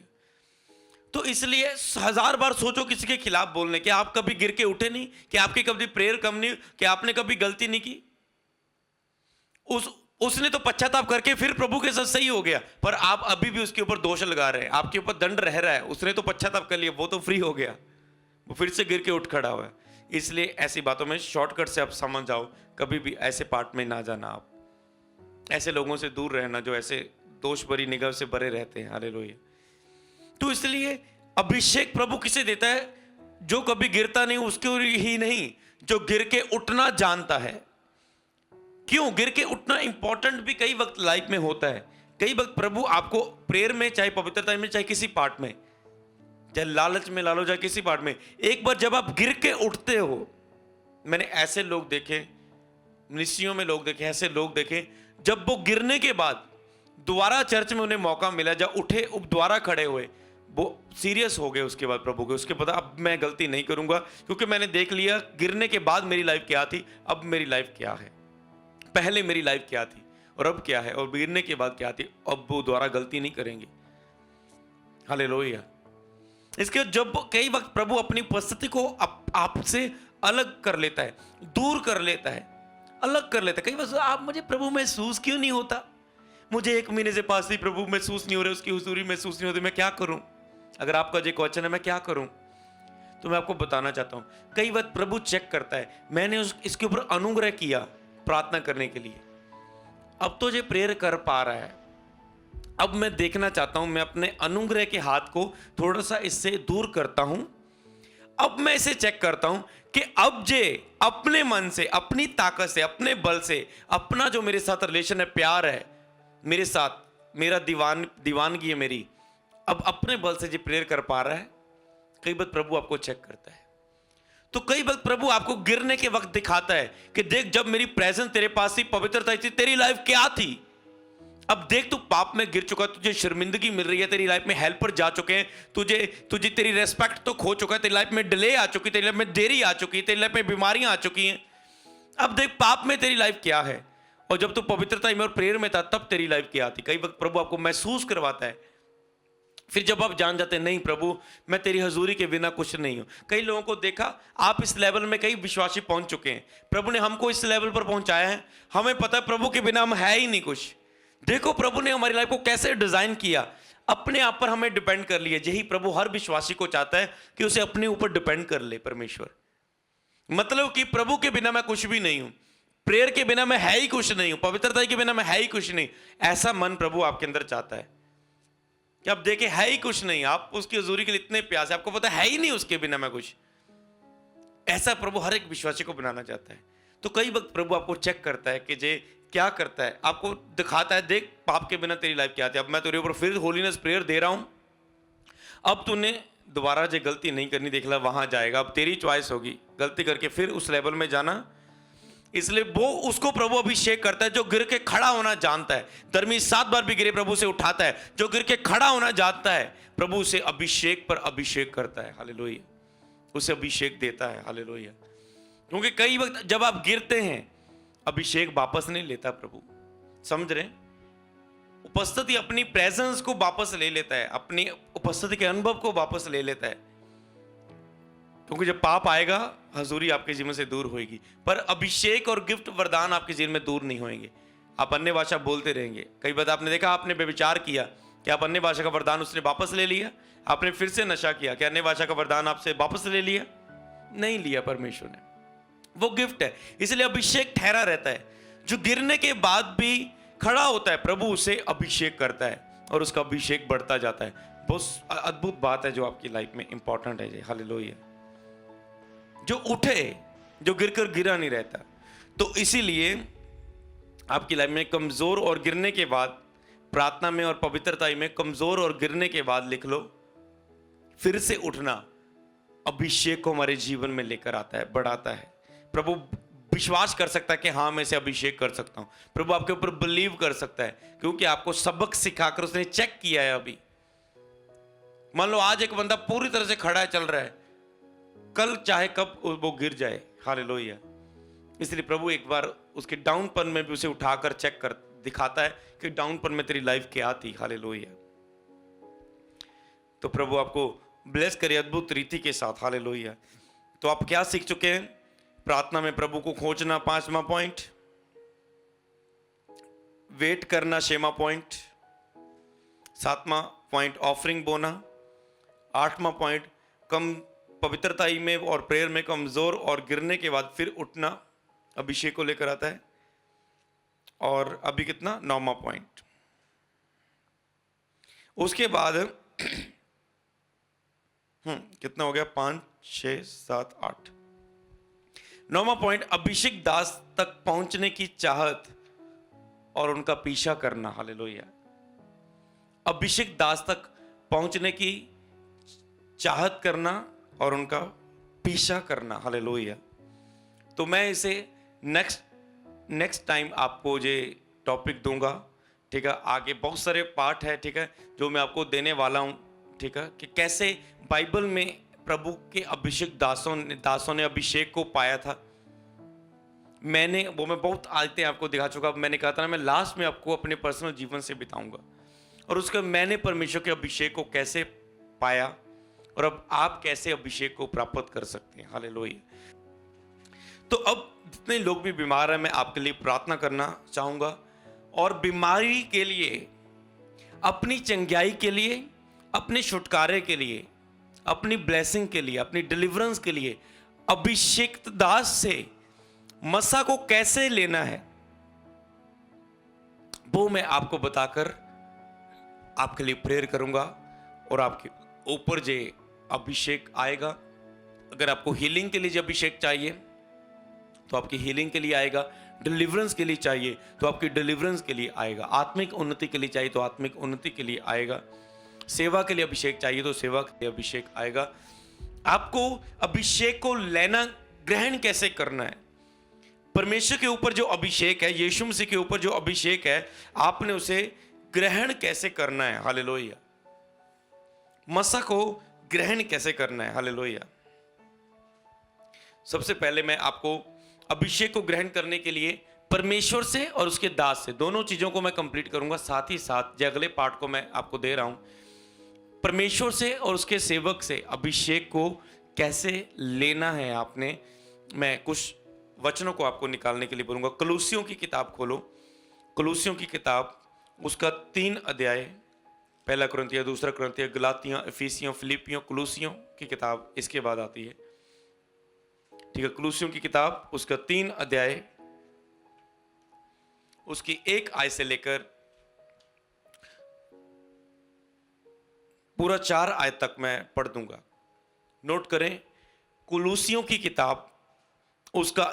तो इसलिए 1000 बार सोचो किसी के खिलाफ बोलने के। आप कभी गिर के उठे नहीं? कि आपकी कभी प्रेयर कम नहीं? कि आपने कभी गलती नहीं की? उसने तो पश्चाताप करके फिर प्रभु के साथ सही हो गया, पर आप अभी भी उसके ऊपर दोष लगा रहे हैं, आपके ऊपर दंड रह रहा है। उसने तो पश्चाताप कर लिया, वो तो फ्री हो गया, वो फिर से गिर के उठ खड़ा हुआ है। इसलिए ऐसी बातों में शॉर्टकट से आप समझ जाओ, कभी भी ऐसे पार्ट में ना जाना। आप ऐसे लोगों से दूर रहना जो ऐसे दोष भरी निगाह से भरे रहते हैं। हालेलुया। तो इसलिए अभिषेक प्रभु किसे देता है? जो कभी गिरता नहीं, उसके ही नहीं, जो गिर के उठना जानता है। क्यों? गिर के उठना इंपॉर्टेंट भी कई वक्त लाइफ में होता है। कई वक्त प्रभु आपको प्रेयर में, चाहे पवित्रता में, चाहे किसी पार्ट में, चाहे लालच में ला लो, चाहे किसी पार्ट में, एक बार जब आप गिर के उठते हो, मैंने ऐसे लोग देखे, मिनिस्ट्रियों में लोग देखे, ऐसे लोग देखे, जब वो गिरने के बाद दोबारा चर्च में उन्हें मौका मिला, जब उठे, दोबारा खड़े हुए, वो सीरियस हो गए उसके बाद प्रभु के। उसके बाद अब मैं गलती नहीं करूंगा, क्योंकि मैंने देख लिया गिरने के बाद मेरी लाइफ क्या थी, अब मेरी लाइफ क्या है, पहले मेरी लाइफ क्या थी और अब क्या है, और गिरने के बाद क्या थी, अब वो दोबारा गलती नहीं करेंगे। हालेलुया। इसके जब कई वक्त प्रभु अपनी उपस्थिति को आपसे अलग कर लेता है, दूर कर लेता है, अलग कर लेता है। कई वक्त आप, मुझे प्रभु महसूस क्यों नहीं होता, मुझे 1 महीने से पास ही प्रभु महसूस नहीं हो रहा, उसकी हुजूरी महसूस नहीं होती, मैं क्या करूं? अगर आपका जो क्वेश्चन है मैं क्या करूं, तो मैं आपको बताना चाहता हूं, कई बार प्रभु चेक करता है, मैंने इसके ऊपर अनुग्रह किया प्रार्थना करने के लिए, अब तो ये प्रेयर कर पा रहा है, अब मैं देखना चाहता हूं, मैं अपने अनुग्रह के हाथ को थोड़ा सा इससे दूर करता हूं, अब मैं इसे चेक करता हूं कि अब जे अपने मन से, अपनी ताकत से, अपने बल से, अपना जो मेरे साथ रिलेशन है, प्यार है मेरे साथ, मेरा दीवानगी है मेरी, अब अपने बल से जो प्रेयर कर पा रहा है। कई बार प्रभु आपको चेक करता है, तो कई बार प्रभु आपको गिरने के वक्त दिखाता है कि देख, जब मेरी प्रेजेंस तेरे पास थी, पवित्रता थी, तेरी लाइफ क्या थी, अब देख तू पाप में गिर चुका, तुझे शर्मिंदगी मिल रही है, तेरी लाइफ में हेल्पर जा चुके हैं, तुझे तेरी रेस्पेक्ट तो खो चुका है, तेरी लाइफ में डिले आ चुकी, तेरी लाइफ में देरी आ चुकी है, तेरी लाइफ में बीमारियां आ चुकी हैं, अब देख पाप में तेरी लाइफ क्या है, और जब तू पवित्रता में और प्रेयर में था तब तेरी लाइफ क्या थी। कई वक्त प्रभु आपको महसूस करवाता है, फिर जब आप जान जाते हैं, नहीं प्रभु मैं तेरी हजूरी के बिना कुछ नहीं हूं। कई लोगों को देखा, आप इस लेवल में कई विश्वासी पहुंच चुके हैं, प्रभु ने हमको इस लेवल पर पहुंचाया है, हमें पता है प्रभु के बिना हम है ही नहीं कुछ। देखो प्रभु ने हमारी लाइफ को कैसे डिजाइन किया, अपने आप पर हमें डिपेंड कर लिया। यही प्रभु हर विश्वासी को चाहता है कि उसे अपने ऊपर डिपेंड कर ले परमेश्वर। मतलब कि प्रभु के बिना मैं कुछ भी नहीं हूं, प्रेयर के बिना मैं है ही कुछ नहीं हूं, पवित्रता के बिना मैं है ही कुछ नहीं। ऐसा मन प्रभु आपके अंदर चाहता है कि आप देखें है ही कुछ नहीं, आप उसकी हजूरी के लिए इतने प्यास है, आपको पता है ही नहीं उसके बिना मैं कुछ। ऐसा प्रभु हर एक विश्वासी को बनाना चाहता है। तो कई वक्त प्रभु आपको चेक करता है कि जे क्या करता है, आपको दिखाता है, देख पाप के बिना तेरी लाइफ क्या थी, अब मैं तेरे ऊपर फिर होलीनेस प्रेयर दे रहा हूं, अब तूने दोबारा जो गलती नहीं करनी, देख ला वहां जाएगा, अब तेरी चॉइस होगी गलती करके फिर उस लेवल में जाना। इसलिए वो उसको प्रभु अभिषेक करता है जो गिर के खड़ा होना जानता है। धर्मी 7 बार भी गिरे प्रभु से उठाता है, जो गिर के खड़ा होना जानता है प्रभु उसे अभिषेक पर अभिषेक करता है। हालेलुया, उसे अभिषेक देता है। हालेलुया। क्योंकि कई वक्त जब आप गिरते हैं, अभिषेक वापस नहीं लेता प्रभु, समझ रहे? उपस्थिति, अपनी प्रेजेंस को वापस ले लेता है, अपनी उपस्थिति के अनुभव को वापस ले लेता है। क्योंकि जब पाप आएगा, हजूरी आपके जीवन से दूर होगी, पर अभिषेक और गिफ्ट वरदान आपके जीवन में दूर नहीं होंगे। आप अन्य भाषा बोलते रहेंगे। कई बार आपने देखा, आपने व्यभिचार किया, क्या आप अन्य भाषा का वरदान उसने वापस ले लिया? आपने फिर से नशा किया, क्या अन्य भाषा का वरदान आपसे वापस ले लिया? नहीं लिया परमेश्वर ने, वो गिफ्ट है। इसलिए अभिषेक ठहरा रहता है। जो गिरने के बाद भी खड़ा होता है, प्रभु उसे अभिषेक करता है और उसका अभिषेक बढ़ता जाता है। बहुत अद्भुत बात है जो आपकी लाइफ में इंपॉर्टेंट है। हालेलुया। जो उठे, जो गिरकर गिरा नहीं रहता। तो इसीलिए आपकी लाइफ में कमजोर और गिरने के बाद, प्रार्थना में और पवित्रता में कमजोर और गिरने के बाद लिख लो, फिर से उठना अभिषेक को हमारे जीवन में लेकर आता है, बढ़ाता है। प्रभु विश्वास कर सकता है कि हाँ मैं इसे अभिषेक कर सकता हूं। प्रभु आपके ऊपर बिलीव कर सकता है, क्योंकि आपको सबक सिखाकर उसने चेक किया है। अभी मान लो आज एक बंदा पूरी तरह से खड़ा है, चल रहा है, कल चाहे कब वो गिर जाए। हालेलुया। इसलिए प्रभु एक बार उसके डाउनपन में भी उसे उठाकर चेक कर दिखाता है कि डाउनपन में तेरी लाइफ क्या थी। हालेलुया। तो प्रभु आपको ब्लेस करे अद्भुत रीति के साथ। हालेलुया। तो आप क्या सीख चुके हैं? प्रार्थना में प्रभु को खोजना 5वां पॉइंट, वेट करना 6वां पॉइंट, 7वां पॉइंट ऑफरिंग बोना, 8वां पॉइंट कम पवित्रता में और प्रेयर में कमजोर और गिरने के बाद फिर उठना अभिषेक को लेकर आता है। और अभी कितना? 9वां पॉइंट। उसके बाद कितना हो गया? 5, 6, 7, 8, 9वां पॉइंट, अभिषेक दास तक पहुंचने की चाहत और उनका पीछा करना। हालेलुया। अभिषेक दास तक पहुंचने की चाहत करना और उनका पीछा करना। हालेलुया। तो मैं इसे नेक्स्ट टाइम आपको ये टॉपिक दूंगा, ठीक है। आगे बहुत सारे पार्ट है, ठीक है, जो मैं आपको देने वाला हूं, ठीक है, कि कैसे बाइबल में प्रभु के अभिषेक दासों ने अभिषेक को पाया था। मैं बहुत आयतें आपको दिखा चुका। मैंने कहा था ना, मैं लास्ट में आपको अपने पर्सनल जीवन से बिताऊंगा और उसका मैंने परमेश्वर के अभिषेक को कैसे पाया और अब आप कैसे अभिषेक को प्राप्त कर सकते हैं। हालेलुया। तो अब जितने लोग भी बीमार हैं, मैं आपके लिए प्रार्थना करना चाहूंगा और बीमारी के लिए, अपनी चंगाई के लिए, अपने छुटकारे के लिए, अपनी ब्लेसिंग के लिए, अपनी डिलीवरेंस के लिए अभिषेक दास से मसा को कैसे लेना है, वो मैं आपको बताकर आपके लिए प्रेयर करूंगा और आपके ऊपर जो अभिषेक आएगा। अगर आपको हीलिंग के लिए जो अभिषेक चाहिए तो आपकी हीलिंग के लिए आएगा, डिलीवरेंस के लिए चाहिए तो आपकी डिलीवरेंस के लिए आएगा, आत्मिक उन्नति के लिए चाहिए तो आत्मिक उन्नति के लिए आएगा, सेवा के लिए अभिषेक चाहिए तो सेवा के लिए अभिषेक आएगा। आपको अभिषेक को लेना, ग्रहण कैसे करना है, परमेश्वर के ऊपर जो अभिषेक है, यीशु मसीह के ऊपर जो अभिषेक है, आपने उसे ग्रहण कैसे करना है। हालेलुया। मसा को ग्रहण कैसे करना है। हालेलुया। सबसे पहले मैं आपको अभिषेक को ग्रहण करने के लिए परमेश्वर से और उसके दास से, दोनों चीजों को मैं कंप्लीट करूंगा साथ ही साथ। जो अगले पार्ट को मैं आपको दे रहा हूं, परमेश्वर से और उसके सेवक से अभिषेक को कैसे लेना है आपने, मैं कुछ वचनों को आपको निकालने के लिए बोलूंगा। कलूसियों की किताब खोलो, कलूसियों की किताब, उसका 3 अध्याय, पहला कुरिन्थियों, दूसरा कुरिन्थियों, गलातियों, इफिसियों, फिलिपियों, कलूसियों की किताब इसके बाद आती है, ठीक है। कलूसियों की किताब, उसका 3 अध्याय, उसकी 1 आयत से लेकर पूरा 4 आयत तक मैं पढ़ दूंगा। नोट करें, कुलूसियों की किताब, उसका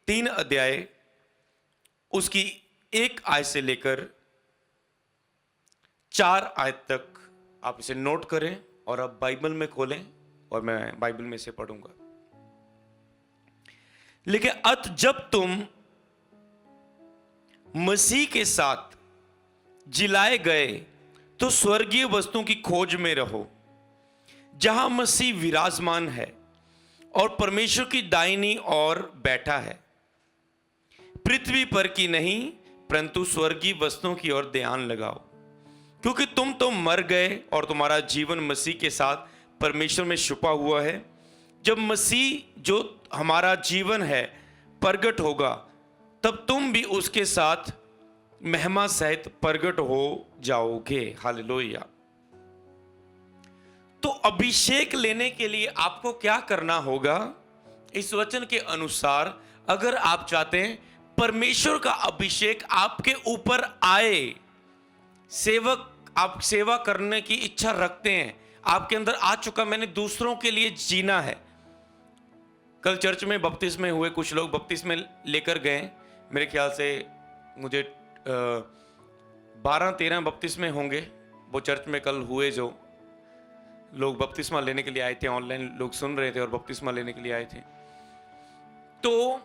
3 अध्याय, उसकी 1 आयत से लेकर 4 आयत तक आप इसे नोट करें और आप बाइबल में खोलें और मैं बाइबल में से पढ़ूंगा। लेकिन अत जब तुम मसीह के साथ जिलाए गए तो स्वर्गीय वस्तुओं की खोज में रहो, जहां मसीह विराजमान है और परमेश्वर की दाहिनी ओर बैठा है। पृथ्वी पर की नहीं परंतु स्वर्गीय वस्तुओं की ओर ध्यान लगाओ, क्योंकि तुम तो मर गए और तुम्हारा जीवन मसीह के साथ परमेश्वर में छुपा हुआ है। जब मसीह जो हमारा जीवन है प्रगट होगा, तब तुम भी उसके साथ महिमा सहित प्रगट हो जाओगे। हालेलुया। तो अभिषेक लेने के लिए आपको क्या करना होगा? इस वचन के अनुसार अगर आप चाहते हैं परमेश्वर का अभिषेक आपके ऊपर आए, आप सेवा करने की इच्छा रखते हैं, आपके अंदर आ चुका, मैंने दूसरों के लिए जीना है। कल चर्च में बपतिस्मे हुए, कुछ लोग बपतिस्मे लेकर गए, मेरे ख्याल से मुझे 12-13 बपतिस्मे होंगे वो चर्च में कल हुए। जो लोग बपतिस्मा लेने के लिए आए थे, ऑनलाइन लोग सुन रहे थे और बपतिस्मा लेने के लिए आए थे, तो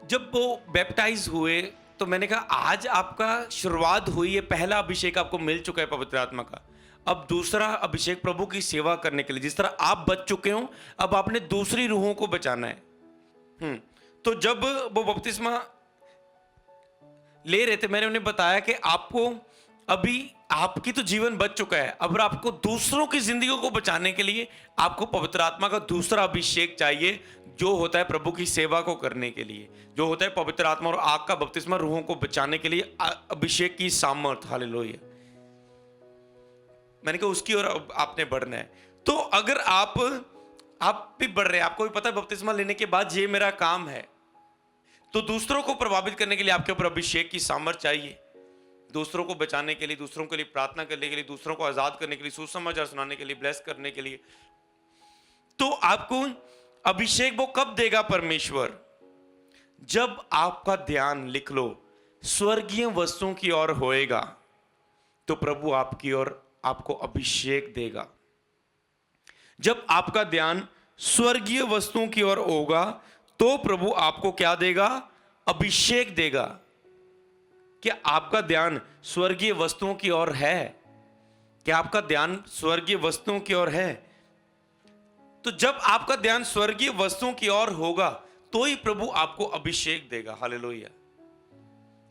जब वो बैप्टाइज हुए तो मैंने कहा आज आपका शुरुआत हुई है, पहला अभिषेक आपको मिल चुका है पवित्र आत्मा का। अब दूसरा अभिषेक प्रभु की सेवा करने के लिए, जिस तरह आप बच चुके हो, अब आपने दूसरी रूहों को बचाना है। तो जब वो बपतिस्मा ले रहे थे, मैंने उन्हें बताया कि आपको अभी आपकी तो जीवन बच चुका है, अब आपको दूसरों की जिंदगी को बचाने के लिए आपको पवित्र आत्मा का दूसरा अभिषेक चाहिए, जो होता है प्रभु की सेवा को करने के लिए, जो होता है पवित्र आत्मा और आग का बपतिस्मा, रूहों को बचाने के लिए अभिषेक की सामर्थ। हालेलुया। मैंने कहा उसकी ओर आपने बढ़ना है। तो अगर आप भी बढ़ रहे हैं, आपको भी पता है बपतिस्मा लेने के बाद ये मेरा काम है, तो दूसरों को प्रभावित करने के लिए आपके ऊपर अभिषेक की सामर्थ चाहिए, दूसरों को बचाने के लिए, दूसरों के लिए प्रार्थना करने के लिए, दूसरों को आजाद करने के लिए, सुसमाचार सुनाने के लिए, ब्लेस करने के लिए। तो आपको अभिषेक वो कब देगा परमेश्वर? जब आपका ध्यान, लिख लो, स्वर्गीय वस्तुओं की ओर होएगा तो प्रभु आपकी ओर आपको अभिषेक देगा। जब आपका ध्यान स्वर्गीय वस्तुओं की ओर होगा तो प्रभु आपको क्या देगा? अभिषेक देगा। क्या आपका ध्यान स्वर्गीय वस्तुओं की ओर है? क्या आपका ध्यान स्वर्गीय वस्तुओं की ओर है? तो जब आपका ध्यान स्वर्गीय वस्तुओं की ओर होगा तो ही प्रभु आपको अभिषेक देगा। हालेलुया।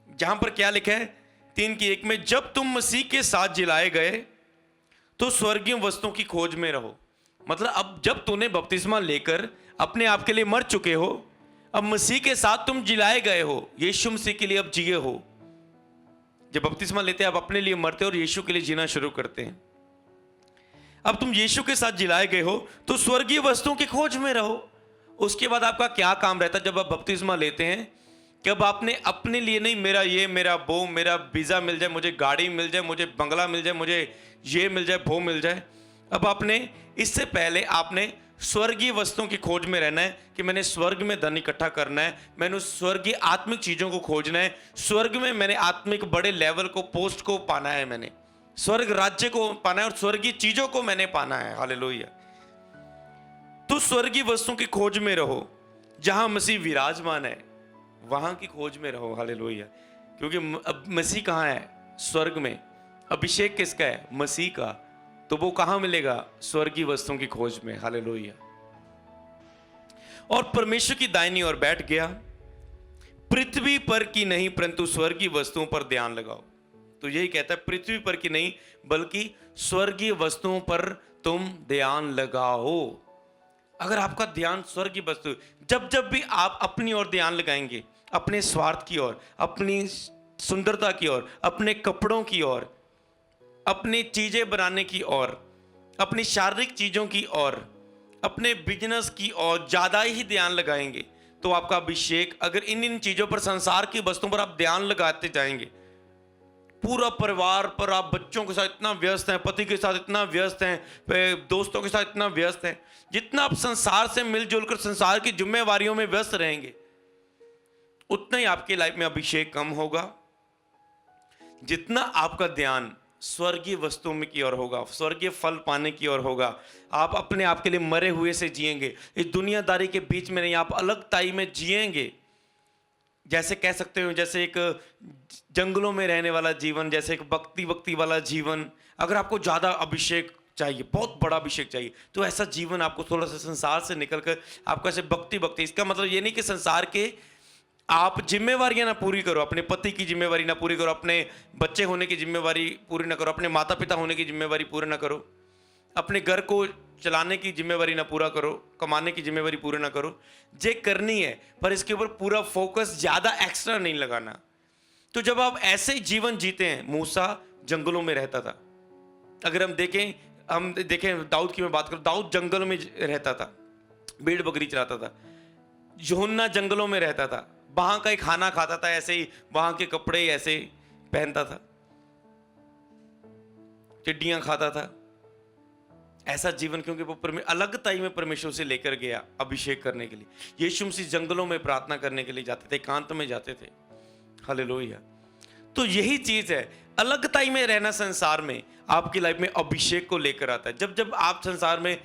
जहां पर क्या लिखा है 3:1 में, जब तुम मसीह के साथ जिलाए गए तो स्वर्गीय वस्तुओं की खोज में रहो। मतलब अब जब तूने बपतिस्मा लेकर अपने आप के लिए मर चुके हो, अब मसीह के साथ तुम जिलाए गए हो, यीशु मसीह के लिए अब जिए हो। जब बपतिस्मा लेते हैं आप अपने लिए मरते हो और यीशु के लिए जीना शुरू करते हैं। अब तुम यीशु के साथ जिलाए गए हो तो स्वर्गीय वस्तुओं की खोज में रहो। उसके बाद आपका क्या काम रहता है जब आप बपतिस्मा लेते हैं? कि अब आपने अपने लिए नहीं, मेरा ये, मेरा वो, मेरा वीज़ा मिल जाए, मुझे गाड़ी मिल जाए, मुझे बंगला मिल जाए, मुझे ये मिल जाए, वो मिल जाए। अब आपने, इससे पहले आपने स्वर्गीय वस्तुओं की खोज में रहना है कि मैंने स्वर्ग में धन इकट्ठा करना है, मैंने स्वर्गीय आत्मिक चीज़ों को खोजना है, स्वर्ग में मैंने आत्मिक बड़े लेवल को, पोस्ट को पाना है, मैंने स्वर्ग राज्य को पाना है और स्वर्गीय चीज़ों को मैंने पाना है। हालेलुया। तो स्वर्गीय वस्तुओं की खोज में रहो, जहां मसीह विराजमान है वहां की खोज में रहो। हालेलुया। क्योंकि अब मसीह कहाँ है? स्वर्ग में। अभिषेक किसका है? मसीह का। तो वो कहां मिलेगा? स्वर्गीय वस्तुओं की खोज में। हालेलुया। और परमेश्वर की दाहिनी ओर बैठ गया। पृथ्वी पर की नहीं परंतु स्वर्गीय वस्तुओं पर ध्यान लगाओ। तो यही कहता है, पृथ्वी पर की नहीं बल्कि स्वर्गीय वस्तुओं पर तुम ध्यान लगाओ। अगर आपका ध्यान स्वर्गीय वस्तु, जब जब भी आप अपनी ओर ध्यान लगाएंगे, अपने स्वार्थ की ओर, अपनी सुंदरता की ओर, अपने कपड़ों की ओर, अपनी चीजें बनाने की ओर, अपनी शारीरिक चीजों की ओर, अपने बिजनेस की ओर ज्यादा ही ध्यान लगाएंगे तो आपका अभिषेक, अगर इन चीजों पर, संसार की वस्तुओं पर आप ध्यान लगाते जाएंगे, पूरा परिवार पर, आप बच्चों के साथ इतना व्यस्त हैं, पति के साथ इतना व्यस्त हैं, दोस्तों के साथ इतना व्यस्त हैं, जितना आप संसार से मिलजुल कर संसार की जिम्मेवारियों में व्यस्त रहेंगे उतना ही आपकी लाइफ में अभिषेक कम होगा। जितना आपका ध्यान स्वर्गीय वस्तुओं में की ओर होगा, स्वर्गीय फल पाने की ओर होगा, आप अपने आप के लिए मरे हुए से जिएंगे, इस दुनियादारी के बीच में नहीं, आप अलगताई में जिएंगे। जैसे कह सकते हो, जैसे एक जंगलों में रहने वाला जीवन, जैसे एक भक्ति वाला जीवन। अगर आपको ज़्यादा अभिषेक चाहिए, बहुत बड़ा अभिषेक चाहिए, तो ऐसा जीवन आपको थोड़ा सा संसार से निकलकर आपको ऐसे भक्ति, इसका मतलब ये नहीं कि संसार के आप जिम्मेवारियां ना पूरी करो, अपने पति की जिम्मेवारी ना पूरी करो, अपने बच्चे होने की जिम्मेवारी पूरी ना करो, अपने माता पिता होने की जिम्मेवारी पूरी ना करो, अपने घर को चलाने की जिम्मेवारी ना पूरा करो, कमाने की जिम्मेवारी पूरी ना करो। जे करनी है पर इसके ऊपर पूरा फोकस ज़्यादा एक्स्ट्रा नहीं लगाना। तो जब आप ऐसे ही जीवन जीते हैं, मूसा जंगलों में रहता था। अगर हम देखें दाऊद की मैं बात करूं, दाऊद जंगलों में रहता था, भेड़ बकरी चलाता था। यूहन्ना जंगलों में रहता था, वहां का ही खाना खाता था, ऐसे ही वहां के कपड़े ऐसे ही पहनता था, टिड्डियां खाता था। ऐसा जीवन, क्योंकि वो अलगताई में परमेश्वर से लेकर गया अभिषेक करने के लिए। यीशु मसीह जंगलों में प्रार्थना करने के लिए जाते थे, एकांत में जाते थे। हालेलुया। तो यही चीज है, अलगताई में रहना संसार में आपकी लाइफ में अभिषेक को लेकर आता है। जब जब आप संसार में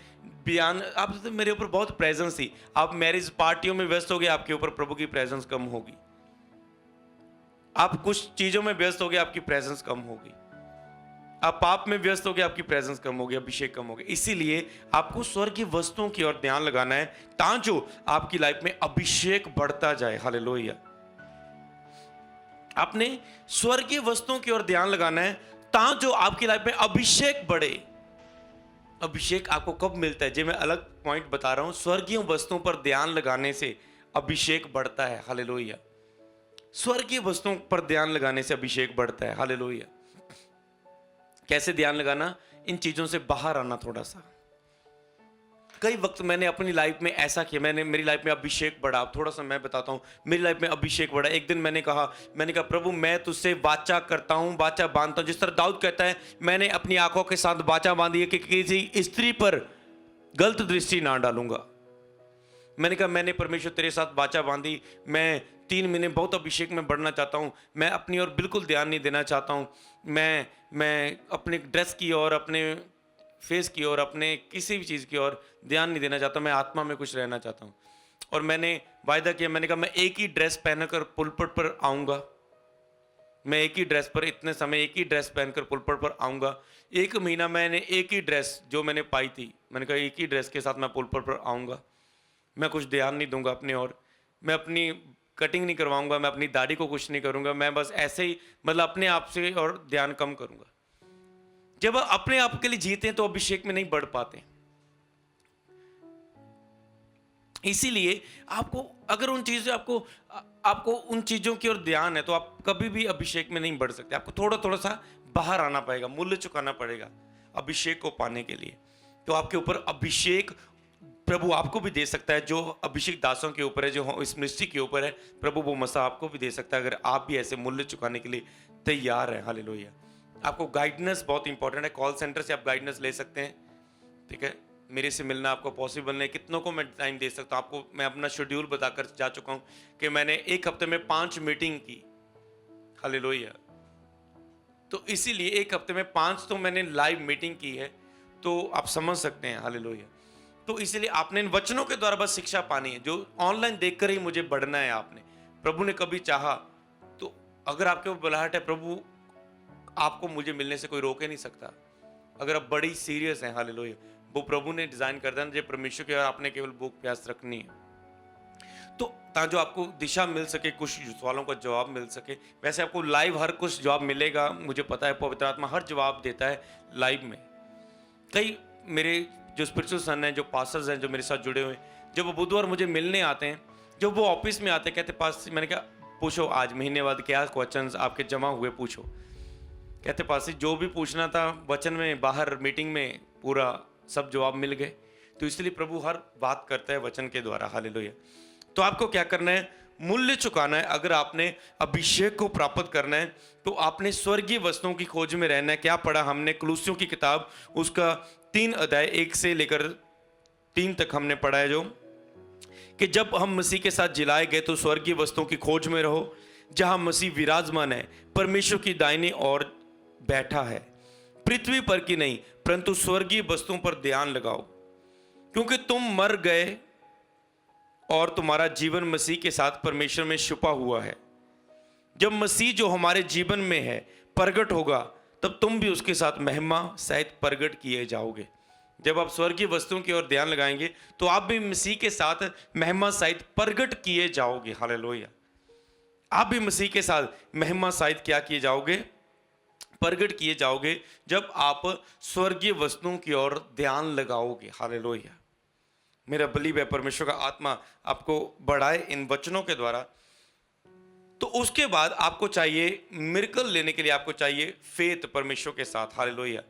बयान, आप तो मेरे ऊपर बहुत प्रेजेंस थी, आप मैरिज पार्टियों में व्यस्त हो गए, आपके ऊपर प्रभु की प्रेजेंस कम होगी। आप कुछ चीजों में व्यस्त हो गए, आपकी प्रेजेंस कम होगी। आप पाप में व्यस्त हो गए, आपकी प्रेजेंस कम होगी, अभिषेक कम होगी। इसीलिए आपको स्वर्गीय वस्तुओं की ओर ध्यान लगाना है ताकि आपकी लाइफ में अभिषेक बढ़ता जाए। हालेलुया। आपने स्वर्गीय वस्तुओं की ओर ध्यान लगाना है ताकि आपकी लाइफ में अभिषेक बढ़े। अभिषेक आपको कब मिलता है? जी मैं अलग पॉइंट बता रहा हूं। स्वर्गीय वस्तुओं पर ध्यान लगाने से अभिषेक बढ़ता है। हालेलुया। स्वर्गीय वस्तुओं पर ध्यान लगाने से अभिषेक बढ़ता है। हालेलुया। कैसे ध्यान लगाना? इन चीजों से बाहर आना थोड़ा सा। कई वक्त मैंने अपनी लाइफ में ऐसा किया, मेरी लाइफ में अभिषेक बढ़ा। थोड़ा सा मैं बताता हूँ, मेरी लाइफ में अभिषेक बढ़ा। एक दिन मैंने कहा प्रभु मैं तुझसे वाचा करता हूँ, वाचा बांधता हूँ। जिस तरह दाऊद कहता है, मैंने अपनी आंखों के साथ वाचा बांधी है कि किसी स्त्री पर गलत दृष्टि ना डालूंगा। मैंने कहा मैंने परमेश्वर तेरे साथ वाचा बांधी, मैं 3 महीने बहुत अभिषेक में बढ़ना चाहता हूँ, मैं अपनी ओर बिल्कुल ध्यान नहीं देना चाहता हूँ, मैं अपने ड्रेस की ओर, अपने फेस की ओर, अपने किसी भी चीज़ की ओर ध्यान नहीं देना चाहता, मैं आत्मा में कुछ रहना चाहता हूँ। और मैंने वायदा किया, मैंने कहा मैं एक ही ड्रेस पहनकर पुलपट पर आऊँगा, मैं एक ही ड्रेस पर इतने समय एक ही ड्रेस पहनकर पुलपट पर आऊँगा। 1 महीना मैंने एक ही ड्रेस जो मैंने पाई थी, मैंने कहा एक ही ड्रेस के साथ मैं पुलपट पर आऊँगा, मैं कुछ ध्यान नहीं दूंगा अपनी ओर, मैं अपनी कटिंग नहीं करवाऊंगा, मैं अपनी दाढ़ी को कुछ नहीं करूंगा, मैं बस ऐसे ही मतलब अपने आप से और ध्यान कम करूंगा। जब अपने आप के लिए जीते हैं तो अभिषेक में नहीं बढ़ पाते। इसीलिए आपको अगर उन चीज़ों आपको उन चीज़ों की ओर ध्यान है तो आप कभी भी अभिषेक में नहीं बढ़ सकते। आपको थोड़ा थोड़ा सा बाहर आना पड़ेगा, मूल्य चुकाना पड़ेगा अभिषेक को पाने के लिए। तो आपके ऊपर अभिषेक प्रभु आपको भी दे सकता है, जो अभिषेक दासों के ऊपर है, जो इस मिनिस्ट्री के ऊपर है, प्रभु वो मसा आपको भी दे सकता है अगर आप भी ऐसे मूल्य चुकाने के लिए तैयार हैं। हालेलुया। आपको गाइडेंस बहुत इंपॉर्टेंट है। कॉल सेंटर से आप गाइडेंस ले सकते हैं, ठीक है। मेरे से मिलना आपको पॉसिबल नहीं, कितनों को मैं टाइम दे सकता हूँ आपको। मैं अपना शेड्यूल बताकर जा चुका हूँ कि मैंने 1 हफ्ते में 5 मीटिंग की। हालेलुया। तो इसीलिए 1 हफ्ते में 5 तो मैंने लाइव मीटिंग की है, तो आप समझ सकते हैं। हालेलुया। तो इसलिए आपने इन वचनों के द्वारा बस शिक्षा पानी है, जो ऑनलाइन देखकर ही मुझे बढ़ना है। आपने, प्रभु ने कभी चाहा तो, अगर आपके ऊपर बुलाहट है, प्रभु आपको मुझे मिलने से कोई रोक ही नहीं सकता। अगर आप बड़ी सीरियस हैं, हालेलुया, वो प्रभु ने डिजाइन कर दिया, जो परमेश्वर के, आपने केवल भूख प्यास रखनी है। तो ताकि आपको दिशा मिल सके, कुछ सवालों का जवाब मिल सके। वैसे आपको लाइव हर कुछ जवाब मिलेगा, मुझे पता है पवित्र आत्मा हर जवाब देता है लाइव में। कई मेरे जो स्पिरिचुअल सन हैं, जो पास्टर्स हैं, जो मेरे साथ जुड़े हुए, जब वो बुधवार मुझे मिलने आते हैं, जब वो ऑफिस में आते हैं, कहते पास, मैंने कहा पूछो आज महीने बाद क्या क्वेश्चंस आपके जमा हुए, पूछो। कहते पास जो भी पूछना था वचन में, बाहर मीटिंग में पूरा सब जवाब मिल गए। तो इसलिए प्रभु हर बात करता है वचन के द्वारा। हालेलुया। तो आपको क्या करना है? मूल्य चुकाना है। अगर आपने अभिषेक को प्राप्त करना है तो आपने स्वर्गीय वस्तुओं की खोज में रहना है। क्या पढ़ा हमने? कुलुस्सियों की किताब उसका 3 अध्याय 1 से लेकर 3 तक हमने पढ़ा है, जो कि जब हम मसीह के साथ जिलाए गए तो स्वर्गीय वस्तुओं की खोज में रहो, जहां मसीह विराजमान है, परमेश्वर की दाहिनी ओर बैठा है। पृथ्वी पर की नहीं परंतु स्वर्गीय वस्तुओं पर ध्यान लगाओ, क्योंकि तुम मर गए और तुम्हारा जीवन मसीह के साथ परमेश्वर में छुपा हुआ है। जब मसीह जो हमारे जीवन में है प्रगट होगा, तब तुम भी उसके साथ महिमा सहित प्रगट किए जाओगे। जब आप स्वर्गीय वस्तुओं की ओर ध्यान लगाएंगे तो आप भी मसीह के साथ महिमा सहित प्रगट किए जाओगे। हालेलुया। आप भी मसीह के साथ महिमा सहित क्या किए जाओगे? प्रगट किए जाओगे, जब आप स्वर्गीय वस्तुओं की ओर ध्यान लगाओगे। हालेलुया। मेरा बिलीव है परमेश्वर का आत्मा आपको बढ़ाए इन वचनों के द्वारा। तो उसके बाद आपको चाहिए मिरेकल लेने के लिए, आपको चाहिए फेथ परमेश्वर के साथ। हालेलुया।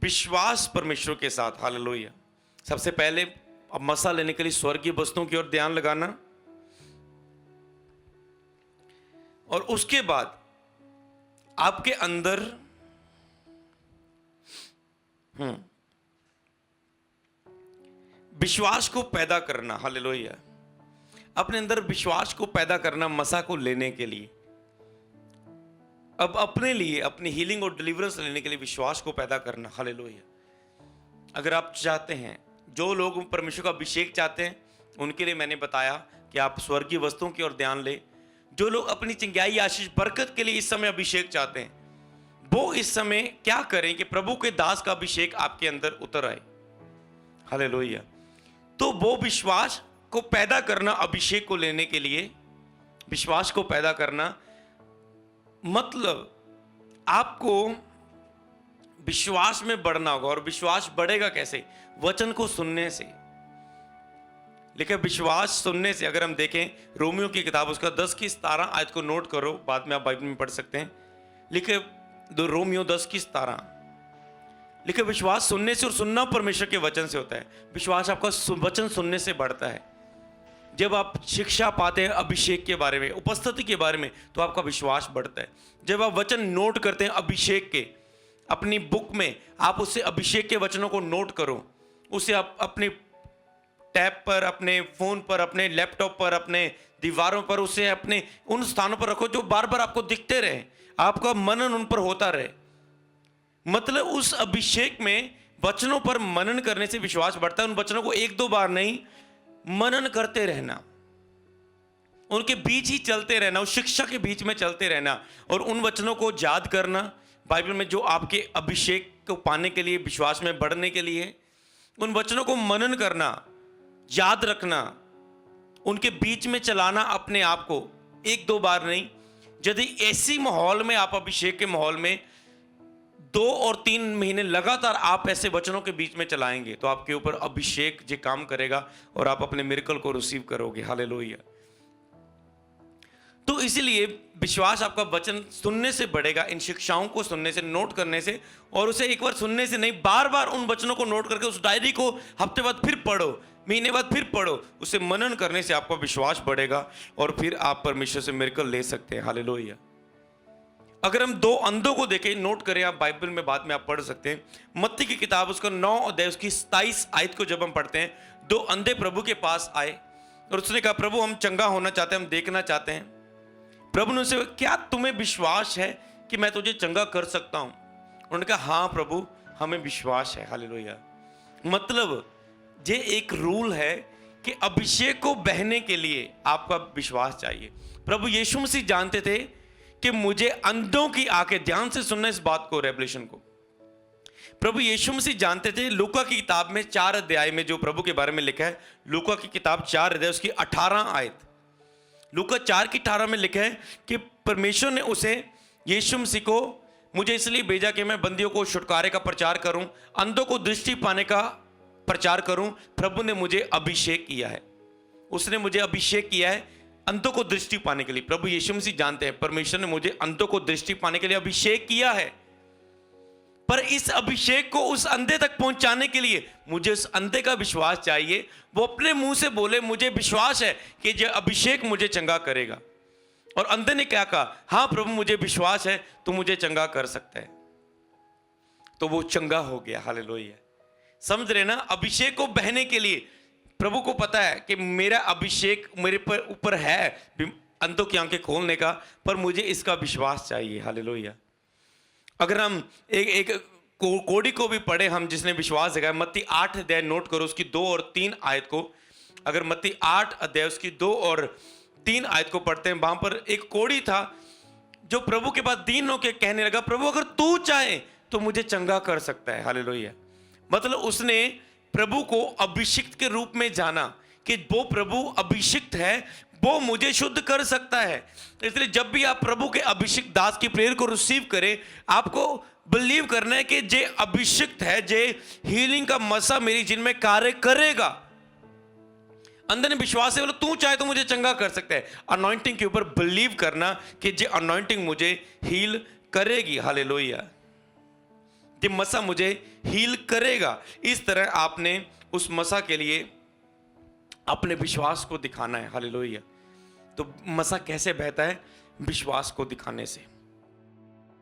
विश्वास परमेश्वर के साथ। हालेलुया। सबसे पहले अब मसा लेने के लिए स्वर्गीय वस्तुओं की ओर ध्यान लगाना, और उसके बाद आपके अंदर विश्वास को पैदा करना। हालेलुया। अपने अंदर विश्वास को पैदा करना मसा को लेने के लिए। अब अपने लिए, अपनी हीलिंग और डिलीवरेंस लेने के लिए विश्वास को पैदा करना। हालेलुया। अगर आप चाहते हैं, जो लोग परमेश्वर का अभिषेक चाहते हैं, उनके लिए मैंने बताया कि आप स्वर्गीय वस्तुओं की ओर ध्यान ले। जो लोग अपनी चिंगाई आशीष बरकत के लिए इस समय अभिषेक चाहते हैं, वो इस समय क्या करें कि प्रभु के दास का अभिषेक आपके अंदर उतर आए। हालेलुया। तो वो विश्वास को पैदा करना, अभिषेक को लेने के लिए विश्वास को पैदा करना, मतलब आपको विश्वास में बढ़ना होगा। और विश्वास बढ़ेगा कैसे? वचन को सुनने से। लेकिन विश्वास सुनने से, अगर हम देखें रोमियो की किताब उसका 10 की 17 आयत को नोट करो, बाद में आप बाइबल में पढ़ सकते हैं। लिखे रोमियो 10 की 17 लिखे, विश्वास सुनने से, और सुनना परमेश्वर के वचन से होता है। विश्वास आपका वचन सुनने से बढ़ता है। जब आप शिक्षा पाते हैं अभिषेक के बारे में, उपस्थिति के बारे में, तो आपका विश्वास बढ़ता है। जब आप वचन नोट करते हैं अभिषेक के, अपनी बुक में आप उससे अभिषेक के वचनों को नोट करो, उसे आप अपने टैब पर, अपने फोन पर, अपने लैपटॉप पर, अपने दीवारों पर, उसे अपने उन स्थानों पर रखो जो बार बार आपको दिखते रहे, आपका मनन उन पर होता रहे। मतलब उस अभिषेक में वचनों पर मनन करने से विश्वास बढ़ता है। उन वचनों को एक दो बार नहीं, मनन करते रहना, उनके बीच ही चलते रहना, उस शिक्षा के बीच में चलते रहना और उन वचनों को याद करना बाइबल में जो आपके अभिषेक को पाने के लिए, विश्वास में बढ़ने के लिए, उन वचनों को मनन करना, याद रखना, उनके बीच में चलाना अपने आप को, एक दो बार नहीं। यदि ऐसी माहौल में आप, अभिषेक के माहौल में 2 और 3 महीने लगातार आप ऐसे वचनों के बीच में चलाएंगे तो आपके ऊपर अभिषेक जो काम करेगा और आप अपने मिरेकल को रिसीव करोगे। हालेलुया। तो इसीलिए विश्वास आपका वचन सुनने से बढ़ेगा, इन शिक्षाओं को सुनने से, नोट करने से, और उसे एक बार सुनने से नहीं, बार बार उन वचनों को नोट करके उस डायरी को हफ्ते बाद फिर पढ़ो, महीने बाद फिर पढ़ो, उसे मनन करने से आपका विश्वास बढ़ेगा और फिर आप परमेश्वर से मिरेकल ले सकते हैं। हालेलुया। अगर हम 2 अंधों को देखें, नोट करें आप, बाइबल में बाद में आप पढ़ सकते हैं, मत्ती की किताब उसका 9 अध्याय उसकी 27 आयत को जब हम पढ़ते हैं, 2 अंधे प्रभु के पास आए और उसने कहा, प्रभु हम चंगा होना चाहते हैं, हम देखना चाहते हैं। प्रभु ने उनसे, क्या तुम्हें विश्वास है कि मैं तुझे चंगा कर सकता हूं? उन्होंने कहा, हाँ प्रभु हमें विश्वास है। हालेलुया। मतलब ये एक रूल है कि अभिषेक को बहने के लिए आपका विश्वास चाहिए। प्रभु यीशु मसीह जानते थे कि मुझे अंधों की आंखें, ध्यान से सुनना इस बात को, रेवलेशन को, प्रभु यीशु मसीह जानते थे। लूका की किताब में 4 अध्याय में जो प्रभु के बारे में लिखा है, लूका की किताब 4 अध्याय उसकी 18 आयत, लूका 4 की 18 में लिखा है कि परमेश्वर ने उसे, यीशु मसीह को, मुझे इसलिए भेजा कि मैं बंदियों को छुटकारे का प्रचार करूं, अंधों को दृष्टि पाने का प्रचार करूं। प्रभु ने मुझे अभिषेक किया है, उसने मुझे अभिषेक किया है अंधों को दृष्टि पाने के लिए। प्रभु यीशु मसीह जानते हैं परमेश्वर ने मुझे अंधों को दृष्टि पाने के लिए अभिषेक किया है, पर इस अभिषेक को उस अंधे तक पहुंचाने के लिए मुझे उस अंधे का विश्वास चाहिए। वो अपने मुंह से बोले, मुझे विश्वास है कि ये अभिषेक मुझे चंगा करेगा। और अंधे ने क्या कहा? हाँ प्रभु मुझे विश्वास है, तू मुझे चंगा कर सकता है। तो वो चंगा हो गया। हालेलुया। समझ रहे ना? अभिषेक को बहने के लिए प्रभु को पता है कि मेरा अभिषेक मेरे पर ऊपर है अंधों की आंखें खोलने का, पर मुझे इसका विश्वास चाहिए। हालेलुया। अगर हम एक कोड़ी को भी पढ़े, हम जिसने विश्वास दिखाया, मत्ती 8 अध्याय नोट करो उसकी 2 और 3 आयत को। अगर मत्ती 8 अध्याय उसकी 2 और 3 आयत को पढ़ते हैं, वहां पर एक कोड़ी था जो प्रभु के पास दीन होकर कहने लगा, प्रभु अगर तू चाहे तो मुझे चंगा कर सकता है। हालेलुया। मतलब उसने प्रभु को अभिषिक्त के रूप में जाना कि वो प्रभु अभिषिक्त है, वो मुझे शुद्ध कर सकता है। इसलिए जब भी आप प्रभु के अभिषिक्त दास की प्रेयर को रिसीव करें, आपको बिलीव करना है कि जे अभिषिक्त है, जे हीलिंग का मसा मेरी जिनमें कार्य करेगा। अंदर ने विश्वास है, बोलो तू चाहे तो मुझे चंगा कर सकता है। अनॉइंटिंग के ऊपर बिलीव करना कि जे अनॉइंटिंग मुझे हील करेगी। हालेलुया। ये मसा मुझे हील करेगा। इस तरह आपने उस मसा के लिए अपने विश्वास को दिखाना है। हालेलुया। तो मसा कैसे बहता है? विश्वास को दिखाने से।